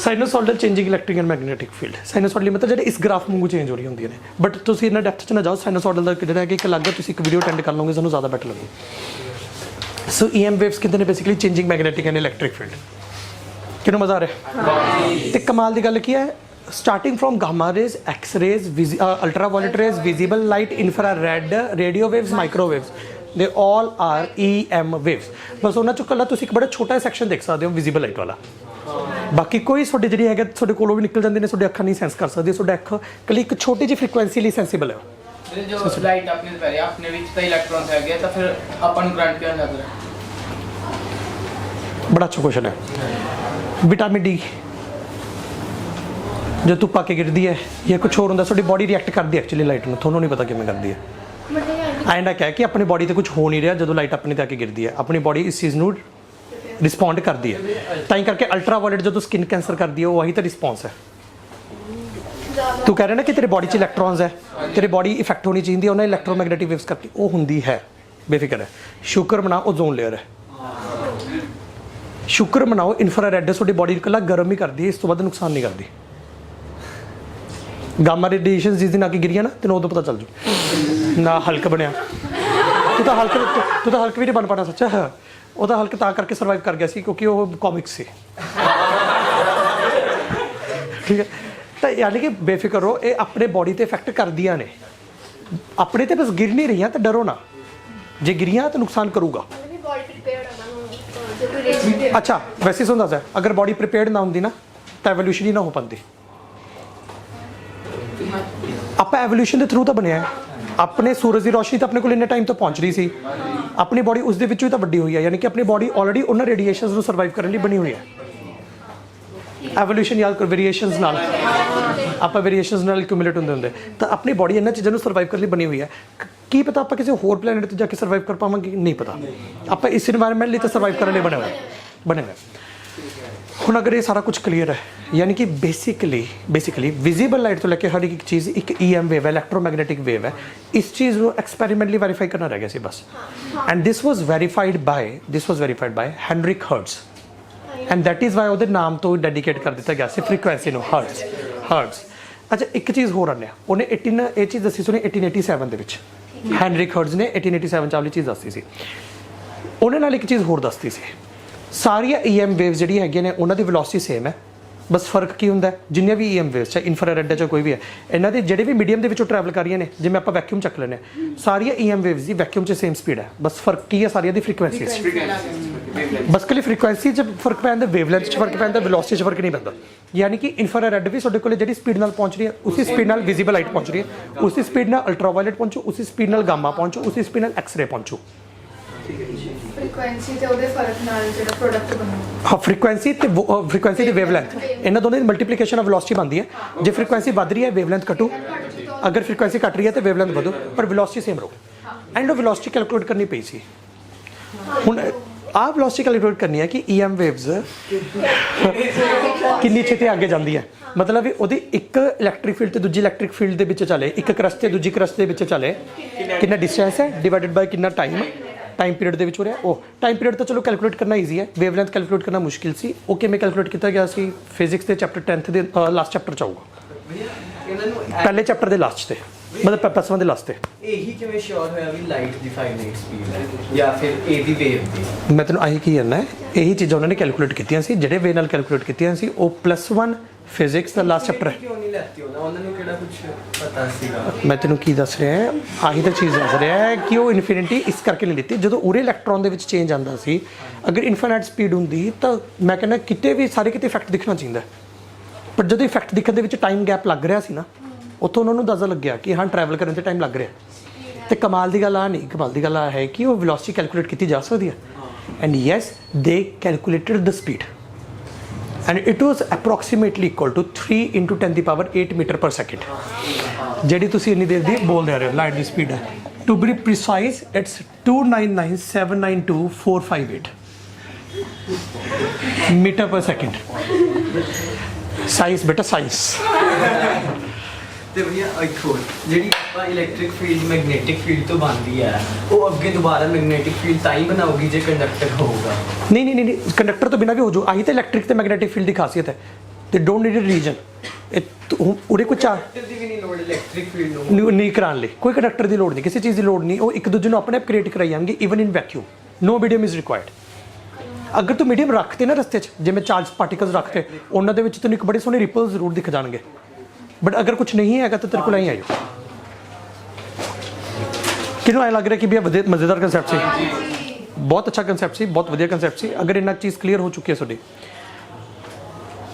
Sinusoidal changing electric and magnetic field. Sinusoidal ਮਤਲਬ ਜਿਹੜੇ ਇਸ ਗ੍ਰਾਫ ਵਾਂਗੂ ਚੇਂਜ ਹੋ ਰਹੀਆਂ ਹੁੰਦੀਆਂ ਨੇ, ਬਟ ਤੁਸੀਂ ਇਹਨਾਂ ਡੈਪਥ 'ਚ ਨਾ ਜਾਓ। ਸਾਈਨੋਸੋਡਲ ਦਾ ਜਿਹੜਾ ਹੈ ਕਿ ਇੱਕ ਅਲੱਗ ਤੁਸੀਂ ਇੱਕ ਵੀਡੀਓ ਅਟੈਂਡ ਕਰ ਲਓਗੇ, ਤੁਹਾਨੂੰ ਜ਼ਿਆਦਾ ਬੈਟਰ ਲੱਗੂ। ਸੋ EM ਵੇਵਸ ਕਹਿੰਦੇ ਨੇ basically changing magnetic and electric field. ਕਿਹਨੂੰ ਮਜ਼ਾ ਆ ਰਿਹਾ? ਤੇ ਕਮਾਲ ਦੀ ਗੱਲ ਕੀ ਹੈ, starting from gamma rays, X rays, ultraviolet rays, visible light, infrared, radio waves, microwaves, they all are EM waves। ਬਸ ਉਹਨਾਂ ਚੋਂ ਕੱਲਾ ਤੁਸੀਂ ਇੱਕ ਬੜਾ ਛੋਟਾ ਸੈਕਸ਼ਨ ਦੇਖ ਸਕਦੇ ਹੋ ਵਿਜ਼ੀਬਲ ਲਾਈਟ ਵਾਲਾ, ਬਾਕੀ ਕੋਈ ਤੁਹਾਡੀ ਜਿਹੜੀ ਹੈਗਾ ਤੁਹਾਡੇ ਕੋਲੋਂ ਵੀ ਨਿਕਲ ਜਾਂਦੇ ਨੇ, ਤੁਹਾਡੀ ਅੱਖਾਂ ਨਹੀਂ ਸੈਂਸ ਕਰ ਸਕਦੀ। ਤੁਹਾਡਾ ਅੱਖ ਕੱਲੀ ਇੱਕ ਛੋਟੀ ਜਿਹੀ ਫ੍ਰੀਕੁਐਂਸੀ ਲਈ ਸੈਂਸੀਬਲ ਹੈ। ਜੋ ਲਾਈਟ ਆਪਣੇ ਪੈ ਰਿਹਾ ਆਪਣੇ ਵਿੱਚ ਤਾਂ ਇਲੈਕਟ੍ਰੋਨਸ ਹੈਗੇ ਤਾਂ ਫਿਰ ਆਪਾਂ ਨੂੰ ਕਰੰਟ ਕਿਉਂ ਲੱਗ ਰਿਹਾ? ਬੜਾ ਅੱਛਾ ਕੁਐਸਚਨ ਹੈ। ਵਿਟਾਮਿਨ ਡੀ जब धुप्प आके गिरती है या कुछ होर होंगे, साडी बॉडी रिएक्ट करती है एक्चुअली लाइट में, थोनों नहीं पता किवें करती है। एंड क्या है कि अपनी बॉडी ते कुछ हो नहीं रहा, जो लाइट अपने ते आके गिरती है अपनी बॉडी इस चीज़ नूं रिस्पोंड करती है। ताई करके अल्ट्रावायलेट जो स्किन कैंसर करती है वही तो रिस्पॉन्स है। तू कह रहे ना कि तेरी बॉडी च इलैक्ट्रॉन्स है, तेरी बॉडी इफेक्ट होनी चाहिए उन्हें इलैक्ट्रोमैग्नेटिक वेव्स करके, वो होंगी है। बेफिक्र है, शुक्र मनाओ ओजोन लेयर है, शुक्र मनाओ इंफ्रारेड साडी बॉडी कला गर्म ही करती है, इस तो बाद नुकसान नहीं करती। गामा रेडिएशन जिस दिन आके गिरिया ना तेन उदों पता चल जू ना हल्क बनया। तू तो हल्क भी नहीं बन पाना सच्चा है। ਉਹਦਾ ਹਲਕ ਤਾਂ ਕਰਕੇ ਸਰਵਾਈਵ ਕਰ ਗਿਆ ਸੀ ਕਿਉਂਕਿ ਉਹ ਕਾਮਿਕਸ ਸੀ। ਠੀਕ ਹੈ, ਤਾਂ ਯਾਨੀ ਕਿ ਬੇਫਿਕਰ ਰਹੋ, ਇਹ ਆਪਣੇ ਬੋਡੀ ਤੇ ਇਫੈਕਟ ਕਰਦੀਆਂ ਨੇ, ਆਪਣੇ ਤੇ ਬਸ ਗਿਰ ਨਹੀਂ ਰਹੀਆਂ ਤਾਂ ਡਰੋ ਨਾ, ਜੇ ਗਿਰੀਆਂ ਤਾਂ ਨੁਕਸਾਨ ਕਰੂਗਾ। ਅੱਛਾ ਵੈਸੇ ਸੁਣ ਦੱਸ, ਅਗਰ ਬੋਡੀ ਪ੍ਰੀਪੇਅਰਡ ਨਾ ਹੁੰਦੀ ਨਾ ਤਾਂ ਐਵੋਲੂਸ਼ਨ ਹੀ ਨਾ ਹੋ ਪਾਉਂਦੀ। ਆਪਾਂ ਐਵੋਲੂਸ਼ਨ ਦੇ ਥਰੂ ਤਾਂ ਬਣਿਆ ਹੈ, ਆਪਣੇ ਸੂਰਜ ਦੀ ਰੋਸ਼ਨੀ ਤਾਂ ਆਪਣੇ ਕੋਲ ਇੰਨੇ ਟਾਈਮ ਤੋਂ ਪਹੁੰਚ ਰਹੀ ਸੀ, ਆਪਣੀ ਬੋਡੀ ਉਸ ਦੇ ਵਿੱਚੋਂ ਹੀ ਤਾਂ ਵੱਡੀ ਹੋਈ ਹੈ, ਯਾਨੀ ਕਿ ਆਪਣੀ ਬੋਡੀ ਆਲਰੇਡੀ ਉਹਨਾਂ ਰੇਡੀਏਸ਼ਨਸ ਨੂੰ ਸਰਵਾਈਵ ਕਰਨ ਲਈ ਬਣੀ ਹੋਈ ਹੈ। ਐਵੋਲੂਸ਼ਨ ਯਾਦ ਕਰੋ, ਵੇਰੀਏਸ਼ਨਸ ਨਾਲ ਆਪਾਂ ਵੇਰੀਏਸ਼ਨਸ ਨਾਲ ਐਕਿਊਮੂਲੇਟ ਹੁੰਦੇ ਤਾਂ ਆਪਣੀ ਬੋਡੀ ਇਹਨਾਂ ਚੀਜ਼ਾਂ ਨੂੰ ਸਰਵਾਈਵ ਕਰਨ ਲਈ ਬਣੀ ਹੋਈ ਹੈ। ਕੀ ਪਤਾ ਆਪਾਂ ਕਿਸੇ ਹੋਰ ਪਲੈਨਟ ਤੇ ਜਾ ਕੇ ਸਰਵਾਈਵ ਕਰ ਪਾਵਾਂਗੇ, ਨਹੀਂ ਪਤਾ। ਆਪਾਂ ਇਸ ਇਨਵਾਇਰਨਮੈਂਟ ਲਈ ਤਾਂ ਸਰਵਾਈਵ ਕਰਨ ਲਈ ਬਣੇ ਹੋਏ। ਹੁਣ ਅਗਰ ਇਹ ਸਾਰਾ ਕੁਝ ਕਲੀਅਰ ਹੈ, ਯਾਨੀ ਕਿ ਬੇਸਿਕਲੀ ਵਿਜ਼ੀਬਲ ਲਾਈਟ ਤੋਂ ਲੈ ਕੇ ਹਰ ਇੱਕ ਚੀਜ਼ ਇੱਕ EM ਵੇਵ ਹੈ, ਇਲੈਕਟ੍ਰੋਮੈਗਨੈਟਿਕ ਵੇਵ ਹੈ। ਇਸ ਚੀਜ਼ ਨੂੰ ਐਕਸਪੈਰੀਮੈਂਟਲੀ ਵੈਰੀਫਾਈ ਕਰਨਾ ਰਹਿ ਗਿਆ ਸੀ ਬਸ। And this was verified by Heinrich Hertz, and that is why ਉਹਦੇ ਨਾਮ ਤੋਂ ਡੈਡੀਕੇਟ ਕਰ ਦਿੱਤਾ ਗਿਆ ਸੀ ਫ੍ਰੀਕੁਐਂਸੀ ਨੂੰ, ਹਰਟਜ਼। ਅੱਛਾ ਇੱਕ ਚੀਜ਼ ਹੋਰ ਆਉਂਦੇ ਆ, ਉਹਨੇ ਇਹ ਚੀਜ਼ ਦੱਸੀ ਸੀ ਉਹਨੇ 1887 ਦੇ ਵਿੱਚ, ਹੈਨਰਿਕ ਹਰਟਜ਼ ਨੇ 1887 ਚ ਵਾਲੀ ਚੀਜ਼ ਦੱਸੀ ਸੀ। ਉਹਨੇ ਨਾਲ ਇੱਕ ਚੀਜ਼ ਹੋਰ ਦੱਸਤੀ ਸੀ, ਸਾਰੀਆਂ EM ਵੇਵਸ ਜਿਹੜੀਆਂ ਹੈਗੀਆਂ ਨੇ ਉਹਨਾਂ ਦੀ ਵੈਲੋਸਿਟੀ ਸੇਮ ਹੈ, ਬਸ ਫਰਕ ਕੀ ਹੁੰਦਾ ਜਿੰਨੀਆਂ ਵੀ EM ਵੇਵਸ ਚਾਹੇ ਇਨਫਰਾਰੈਡ ਹੈ ਚਾਹੇ ਕੋਈ ਵੀ ਹੈ, ਇਹਨਾਂ ਦੇ ਜਿਹੜੇ ਵੀ ਮੀਡੀਅਮ ਦੇ ਵਿੱਚੋਂ ਟਰੈਵਲ ਕਰ ਰਹੀਆਂ ਨੇ, ਜਿਵੇਂ ਆਪਾਂ ਵੈਕਿਊਮ ਚੱਕ ਲੈਂਦੇ ਹਾਂ, ਸਾਰੀਆਂ EM ਵੇਵਸ ਦੀ ਵੈਕਿਊਮ 'ਚ ਸੇਮ ਸਪੀਡ ਹੈ, ਬਸ ਫਰਕ ਕੀ ਹੈ ਸਾਰੀਆਂ ਦੀ ਫ੍ਰੀਕੁਐਂਸੀ 'ਚ, ਬਸ ਕੱਲੀ ਫ੍ਰੀਕੁਐਂਸੀ 'ਚ ਫਰਕ ਪੈਂਦਾ, ਵੇਵਲੈਂਥ 'ਚ ਫਰਕ ਪੈਂਦਾ, ਵੈਲੋਸਿਟੀ 'ਚ ਫਰਕ ਨਹੀਂ ਪੈਂਦਾ। ਯਾਨੀ ਕਿ ਇਨਫਰਾਰੈਡ ਵੀ ਤੁਹਾਡੇ ਕੋਲ ਜਿਹੜੀ ਸਪੀਡ ਨਾਲ ਪਹੁੰਚ ਰਹੀ ਹੈ ਉਸੇ ਸਪੀਡ ਨਾਲ ਵਿਜ਼ੀਬਲ ਲਾਈਟ ਪਹੁੰਚ ਰਹੀ ਹੈ, ਉਸੇ ਸਪੀਡ ਨਾਲ ਅਲਟਰਾਵਾਇਲਟ ਪਹੁੰਚੂ, ਉਸੇ ਸਪੀਡ ਨਾਲ ਗਾਮਾ ਪਹੁੰਚੂ, ਉਸੇ ਸਪੀਡ ਨਾਲ ਐਕਸ-ਰੇ ਪਹੁੰਚੂ। ਫ੍ਰੀਕੁਐਂਸੀ ਤੇ ਉਹਦੇ ਫਰਕ ਨਾਲ ਜਿਹੜਾ ਪ੍ਰੋਡਕਟ ਬਣੂ, ਹਾਂ ਫ੍ਰੀਕੁਐਂਸੀ ਦੀ ਵੇਵਲੈਂਥ, ਇਹਨਾਂ ਦੋਨਾਂ ਦੀ ਮਲਟੀਪਲੀਕੇਸ਼ਨ ਆਫ ਵੈਲੋਸਿਟੀ ਬਣਦੀ ਹੈ। ਜੇ ਫ੍ਰੀਕੁਐਂਸੀ ਵੱਧ ਰਹੀ ਹੈ ਵੇਵਲੈਂਥ ਘਟੂ, ਅਗਰ ਫ੍ਰੀਕੁਐਂਸੀ ਘਟ ਰਹੀ ਹੈ ਤਾਂ ਵੇਵਲੈਂਥ ਵਧੂ, ਪਰ ਵੈਲੋਸਿਟੀ ਸੇਮ ਰਹੂ। ਐਂਡ ਉਹ ਵੈਲੋਸਿਟੀ ਕੈਲਕੂਲੇਟ ਕਰਨੀ ਪਈ ਸੀ। ਹੁਣ ਆਹ ਵੈਲੋਸਿਟੀ ਕੈਲਕੂਲੇਟ ਕਰਨੀ ਹੈ ਕਿ EM ਵੇਵਸ ਕਿੰਨੀ ਛੇਤੀ ਅੱਗੇ ਜਾਂਦੀ ਹੈ, ਮਤਲਬ ਵੀ ਉਹਦੀ ਇੱਕ ਇਲੈਕਟ੍ਰਿਕ ਫੀਲਡ ਤੇ ਦੂਜੀ ਇਲੈਕਟ੍ਰਿਕ ਫੀਲਡ ਦੇ ਵਿੱਚ ਚੱਲੇ, ਇੱਕ ਕਰਸਟ ਤੇ ਦੂਜੀ ਕਰਸਟ ਦੇ ਵਿੱਚ ਚੱਲੇ, ਕਿੰਨਾ ਡਿਸਟੈਂਸ ਹੈ ਡਿਵਾਈਡਡ ਬਾਈ ਕਿੰਨਾ ਟਾਈਮ ਪੀਰੀਅਡ ਦੇ ਵਿੱਚ ਹੋ ਰਿਹਾ। ਉਹ ਟਾਈਮ ਪੀਰੀਅਡ ਤਾਂ ਚਲੋ ਕੈਲਕੂਲੇਟ ਕਰਨਾ ਈਜ਼ੀ ਹੈ, ਵੇਵਲੈਂਥ ਕੈਲਕੂਲੇਟ ਕਰਨਾ ਮੁਸ਼ਕਿਲ ਸੀ। ਉਹ ਕਿਵੇਂ ਕੈਲਕੂਲੇਟ ਕੀਤਾ ਗਿਆ ਸੀ, ਫਿਜ਼ਿਕਸ ਦੇ ਚੈਪਟਰ 10th ਦੇ ਲਾਸਟ ਚੈਪਟਰ 'ਚ ਆਊਗਾ, ਪਹਿਲੇ ਚੈਪਟਰ ਦੇ ਲਾਸਟ ਤੇ, ਮਤਲਬ +1 ਦੇ ਲਾਸਟ ਤੇ। ਇਹੀ ਕਿਵੇਂ ਸ਼ੋਰ ਹੋਇਆ ਵੀ ਲਾਈਟ ਦੀ ਫਾਈਨਾਈਟ ਸਪੀਡ ਹੈ ਜਾਂ ਫਿਰ ਇਹਦੀ ਵੇਵ ਦੀ? ਮੈਂ ਤੈਨੂੰ ਆਹੀ ਕੀ ਕਰਨਾ ਹੈ, ਇਹੀ ਚੀਜ਼ਾਂ ਉਹਨਾਂ ਨੇ ਕੈਲਕੂਲੇਟ ਕੀਤੀਆਂ ਸੀ, ਜਿਹੜੇ ਵੇ ਨਾਲ ਕੈਲਕੂਲੇਟ ਕੀਤੀਆਂ ਸੀ। ਉਹ +1 ਫਿਜ਼ਿਕਸ ਦਾ ਲਾਸਟ ਚੈਪਟਰ ਹੈ। ਕਿਉਂ ਨਹੀਂ ਲੈਤੀ ਉਹਨਾਂ ਨੂੰ ਕਿਹੜਾ ਕੁਝ ਪਤਾ ਸੀਗਾ? ਮੈਂ ਤੈਨੂੰ ਕੀ ਦੱਸ ਰਿਹਾ, ਆਹੀ ਤਾਂ ਚੀਜ਼ ਦੱਸ ਰਿਹਾ ਹੈ ਕਿ ਉਹ ਇਨਫਿਨਿਟੀ ਇਸ ਕਰਕੇ ਨਹੀਂ ਲਿੱਤੀ। ਜਦੋਂ ਉਰੇ ਇਲੈਕਟ੍ਰੋਨ ਦੇ ਵਿੱਚ ਚੇਂਜ ਆਉਂਦਾ ਸੀ, ਅਗਰ ਇਨਫਾਈਨਾਈਟ ਸਪੀਡ ਹੁੰਦੀ ਤਾਂ ਮੈਂ ਕਹਿੰਦਾ ਕਿਤੇ ਵੀ ਸਾਰੇ ਕਿਤੇ ਇਫੈਕਟ ਦਿਖਣਾ ਚਾਹੀਦਾ, ਪਰ ਜਦੋਂ ਇਫੈਕਟ ਦਿਖਣ ਦੇ ਵਿੱਚ ਟਾਈਮ ਗੈਪ ਲੱਗ ਰਿਹਾ ਸੀ ਨਾ, ਉੱਥੋਂ ਉਹਨਾਂ ਨੂੰ ਅੰਦਾਜ਼ਾ ਲੱਗਿਆ ਕਿ ਹਾਂ ਟਰੈਵਲ ਕਰਨ 'ਤੇ ਟਾਈਮ ਲੱਗ ਰਿਹਾ। ਅਤੇ ਕਮਾਲ ਦੀ ਗੱਲ ਆ ਨਹੀਂ, ਕਮਾਲ ਦੀ ਗੱਲ ਆ ਹੈ ਕਿ ਉਹ ਵੈਲੋਸਿਟੀ ਕੈਲਕੂਲੇਟ ਕੀਤੀ ਜਾ ਸਕਦੀ ਹੈ। And yes they calculated the speed and it was approximately equal to 3 × 10⁸ metre per second, ਜਿਹੜੀ ਤੁਸੀਂ ਇੰਨੀ ਦੇਰ ਦੀ ਬੋਲਦੇ ਆ ਰਹੇ ਹੋ ਲਾਈਟ ਦੀ ਸਪੀਡ ਹੈ। To be precise it's 299,792,458 metre per second. Science ਬੇਟਾ ਸਾਇੰਸ। ਤੇ ਭਈਆ ਇੱਕ ਹੋਰ ਜਿਹੜੀ ਆਪਾਂ ਇਲੈਕਟ੍ਰਿਕ ਫੀਲਡ ਮੈਗਨੈਟਿਕ ਫੀਲਡ ਤੋਂ ਬਣਦੀ ਹੈ ਉਹ ਅੱਗੇ ਦੁਬਾਰਾ ਮੈਗਨੈਟਿਕ ਫੀਲਡ ਤਾਂ ਹੀ ਬਣਾਉਗੀ ਜੇ ਕੰਡਕਟਰ ਹੋਊਗਾ। ਨਹੀਂ ਕੰਡਕਟਰ ਤੋਂ ਬਿਨਾਂ ਵੀ ਹੋ ਜਾਊ। ਆਹੀ ਤਾਂ ਇਲੈਕਟ੍ਰਿਕ ਤੇ ਮੈਗਨੈਟਿਕ ਫੀਲਡ ਦੀ ਖਾਸੀਅਤ ਹੈ। ਤੇ ਡੋਂਟ ਨੀਡ ਅ ਰੀਜਨ ਉਹਦੇ ਕੁਝ ਕੰਡਕਟਰ ਦੀ ਵੀ ਨਹੀਂ ਲੋੜ ਇਲੈਕਟ੍ਰਿਕ ਫੀਲਡ ਨੂੰ ਨਹੀਂ ਕਰਾਉਣ ਲਈ, ਕੋਈ ਕੰਡਕਟਰ ਦੀ ਲੋੜ ਨਹੀਂ, ਕਿਸੇ ਚੀਜ਼ ਦੀ ਲੋੜ ਨਹੀਂ। ਉਹ ਇੱਕ ਦੂਜੇ ਨੂੰ ਆਪਣੇ ਆਪ ਕ੍ਰੀਏਟ ਕਰਾਈ ਜਾਣਗੇ even in vacuum. No medium is required. ਅਗਰ ਤੂੰ ਮੀਡੀਅਮ ਰੱਖਤੇ ਨਾ ਰਸਤੇ 'ਚ, ਜਿਵੇਂ ਚਾਰਜ ਪਾਰਟੀਕਲਸ ਰੱਖਤੇ, ਉਹਨਾਂ ਦੇ ਵਿੱਚ ਤੈਨੂੰ ਇੱਕ ਬੜੇ ਸੋਹਣੇ ਰਿਪਲ ਜ਼ਰੂਰ ਦਿਖ ਜਾਣਗੇ। ਬਟ ਅਗਰ ਕੁਝ ਨਹੀਂ ਹੈਗਾ ਤਾਂ ਤੇਰੇ ਕੋਲ ਹੀ ਆਇਓ। ਕਿਹਨੂੰ ਐਂ ਲੱਗ ਰਿਹਾ ਕਿ ਵੀ ਇਹ ਮਜ਼ੇਦਾਰ ਕੰਸੈਪਟ ਸੀ? ਬਹੁਤ ਅੱਛਾ ਕੰਸੈਪਟ ਸੀ, ਬਹੁਤ ਵਧੀਆ ਕੰਸੈਪਟ ਸੀ। ਅਗਰ ਇੰਨਾ ਚੀਜ਼ ਕਲੀਅਰ ਹੋ ਚੁੱਕੀ ਹੈ ਤੁਹਾਡੀ,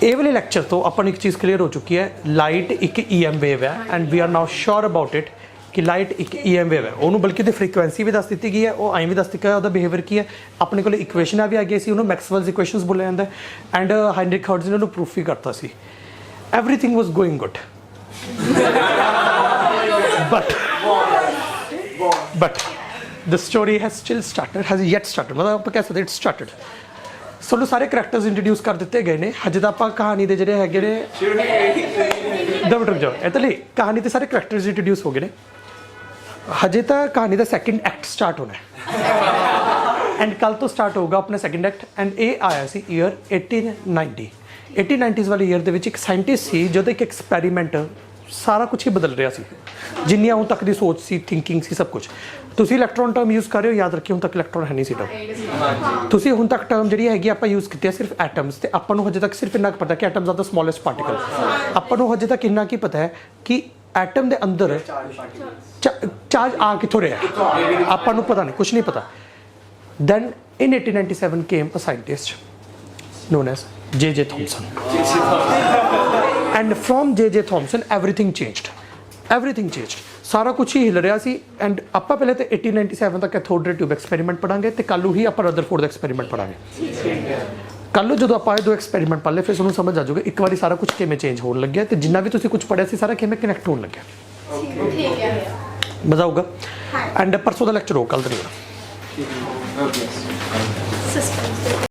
ਇਹ ਵਾਲੇ ਲੈਕਚਰ ਤੋਂ ਆਪਾਂ ਨੂੰ ਇੱਕ ਚੀਜ਼ ਕਲੀਅਰ ਹੋ ਚੁੱਕੀ ਹੈ, ਲਾਈਟ ਇੱਕ EM ਵੇਵ ਹੈ and we are now sure about it ਕਿ ਲਾਈਟ ਇੱਕ EM ਵੇਵ ਹੈ। ਉਹਨੂੰ ਬਲਕਿ ਉਹਦੀ ਫ੍ਰੀਕੁਐਂਸੀ ਵੀ ਦੱਸ ਦਿੱਤੀ ਗਈ ਹੈ, ਉਹ ਐਂ ਵੀ ਦੱਸ ਦਿੱਤਾ ਉਹਦਾ ਬਿਹੇਵੀਅਰ ਕੀ ਹੈ। ਆਪਣੇ ਕੋਲ ਇਕੁਏਸ਼ਨਾਂ ਵੀ ਆ ਗਈ ਸੀ, ਉਹਨੂੰ ਮੈਕਸਵੈਲਸ ਇਕੁਏਸ਼ਨਸ ਬੋਲਿਆ ਜਾਂਦਾ ਐਂਡ ਹਾਈਨਰਿਕ ਹਰਟਜ਼ ਨੇ ਉਹਨੂੰ ਪ੍ਰੂਫ ਵੀ ਕਰਤਾ ਸੀ। Everything was going good but the story has yet started ਮਤਲਬ ਆਪਾਂ ਕਹਿ ਸਕਦੇ ਇਟ ਸਟਾਰਟਡ। ਸਾਨੂੰ ਸਾਰੇ ਕਰੈਕਟਰਸ ਇੰਟਰੋਡਿਊਸ ਕਰ ਦਿੱਤੇ ਗਏ ਨੇ। ਹਜੇ ਤਾਂ ਆਪਾਂ ਕਹਾਣੀ ਦੇ ਜਿਹੜੇ ਹੈਗੇ ਨੇ ਰੁਕ ਜਾਓ ਇਹ ਲਈ ਕਹਾਣੀ ਦੇ ਸਾਰੇ ਕਰੈਕਟਰਸ ਇੰਟਰੋਡਿਊਸ ਹੋ ਗਏ ਨੇ। ਹਜੇ ਤਾਂ ਕਹਾਣੀ ਦਾ ਸੈਕਿੰਡ ਐਕਟ ਸਟਾਰਟ ਹੋਣਾ ਹੈ ਐਂਡ ਕੱਲ ਤੋਂ ਸਟਾਰਟ ਹੋਊਗਾ ਆਪਣਾ ਸੈਕਿੰਡ ਐਕਟ। ਐਂਡ ਇਹ ਆਇਆ ਸੀ ਈਅਰ 1890s ਵਾਲੇ ਈਅਰ ਦੇ ਵਿੱਚ। ਇੱਕ ਸਾਇੰਟਿਸਟ ਸੀ ਜਦੋਂ ਇੱਕ ਐਕਸਪੈਰੀਮੈਂਟ ਸਾਰਾ ਕੁਝ ਹੀ ਬਦਲ ਰਿਹਾ ਸੀ, ਜਿੰਨੀਆਂ ਹੁਣ ਤੱਕ ਦੀ ਸੋਚ ਸੀ, ਥਿੰਕਿੰਗ ਸੀ, ਸਭ ਕੁਝ। ਤੁਸੀਂ ਇਲੈਕਟ੍ਰੋਨ ਟਰਮ ਯੂਜ਼ ਕਰ ਰਹੇ ਹੋ, ਯਾਦ ਰੱਖਿਓ ਹੁਣ ਤੱਕ ਇਲੈਕਟ੍ਰੋਨ ਹੈ ਨਹੀਂ ਸੀ ਟਰਮ। ਤੁਸੀਂ ਹੁਣ ਤੱਕ ਟਰਮ ਜਿਹੜੀ ਹੈਗੀ ਆਪਾਂ ਯੂਜ਼ ਕੀਤੀ ਹੈ ਸਿਰਫ ਐਟਮਸ, ਤੇ ਆਪਾਂ ਨੂੰ ਹਜੇ ਤੱਕ ਸਿਰਫ ਇੰਨਾ ਕੁ ਪਤਾ ਕਿ ਐਟਮਸ ਆਰ ਦਾ ਸਮੋਲੈਸਟ ਪਾਰਟੀਕਲ। ਆਪਾਂ ਨੂੰ ਹਜੇ ਤੱਕ ਇੰਨਾ ਕੀ ਪਤਾ ਹੈ ਕਿ ਐਟਮ ਦੇ ਅੰਦਰ ਚਾਰਜ ਆ ਕਿੱਥੋਂ ਰਿਹਾ, ਆਪਾਂ ਨੂੰ ਪਤਾ ਨਹੀਂ, ਕੁਝ ਨਹੀਂ ਪਤਾ। Then in 1897 came a scientist known as J.J. Thomson. And from J.J. Thomson everything changed. ਸਾਰਾ ਕੁਝ ਹੀ ਹਿਲ ਰਿਹਾ ਸੀ। ਐਂਡ ਆਪਾਂ ਪਹਿਲੇ ਤੇ 1897 ਤੱਕ ਕੈਥੋਡ ਰੇ ਟਿਊਬ ਐਕਸਪੈਰੀਮੈਂਟ ਪੜਾਂਗੇ ਤੇ ਕੱਲ੍ਹ ਨੂੰ ਹੀ ਆਪਾਂ ਰਦਰਫੋਰਡ ਦਾ ਐਕਸਪੈਰੀਮੈਂਟ ਪੜਾਂਗੇ। ਕੱਲ੍ਹ ਨੂੰ ਜਦੋਂ ਆਪਾਂ ਇਹ ਦੋ ਐਕਸਪੈਰੀਮੈਂਟ ਪੜ੍ਹ ਲਏ ਫਿਰ ਤੁਹਾਨੂੰ ਸਮਝ ਆ ਜਾਊਗਾ ਇੱਕ ਵਾਰੀ ਸਾਰਾ ਕੁਝ ਕਿਵੇਂ ਚੇਂਜ ਹੋਣ ਲੱਗਿਆ ਤੇ ਜਿੰਨਾ ਵੀ ਤੁਸੀਂ ਕੁਝ ਪੜ੍ਹਿਆ ਸੀ ਸਾਰਾ ਕਿਵੇਂ ਕਨੈਕਟ ਹੋਣ ਲੱਗਿਆ। ਠੀਕ ਹੈ ਮਜ਼ਾ ਆਊਗਾ। ਐਂਡ ਪਰਸੋਂ ਦਾ ਲੈਕਚਰ ਹੋ, ਕੱਲ੍ਹ ਦਾ ਨਹੀਂ ਹੋਣਾ। ਸਸਪੈਂਸ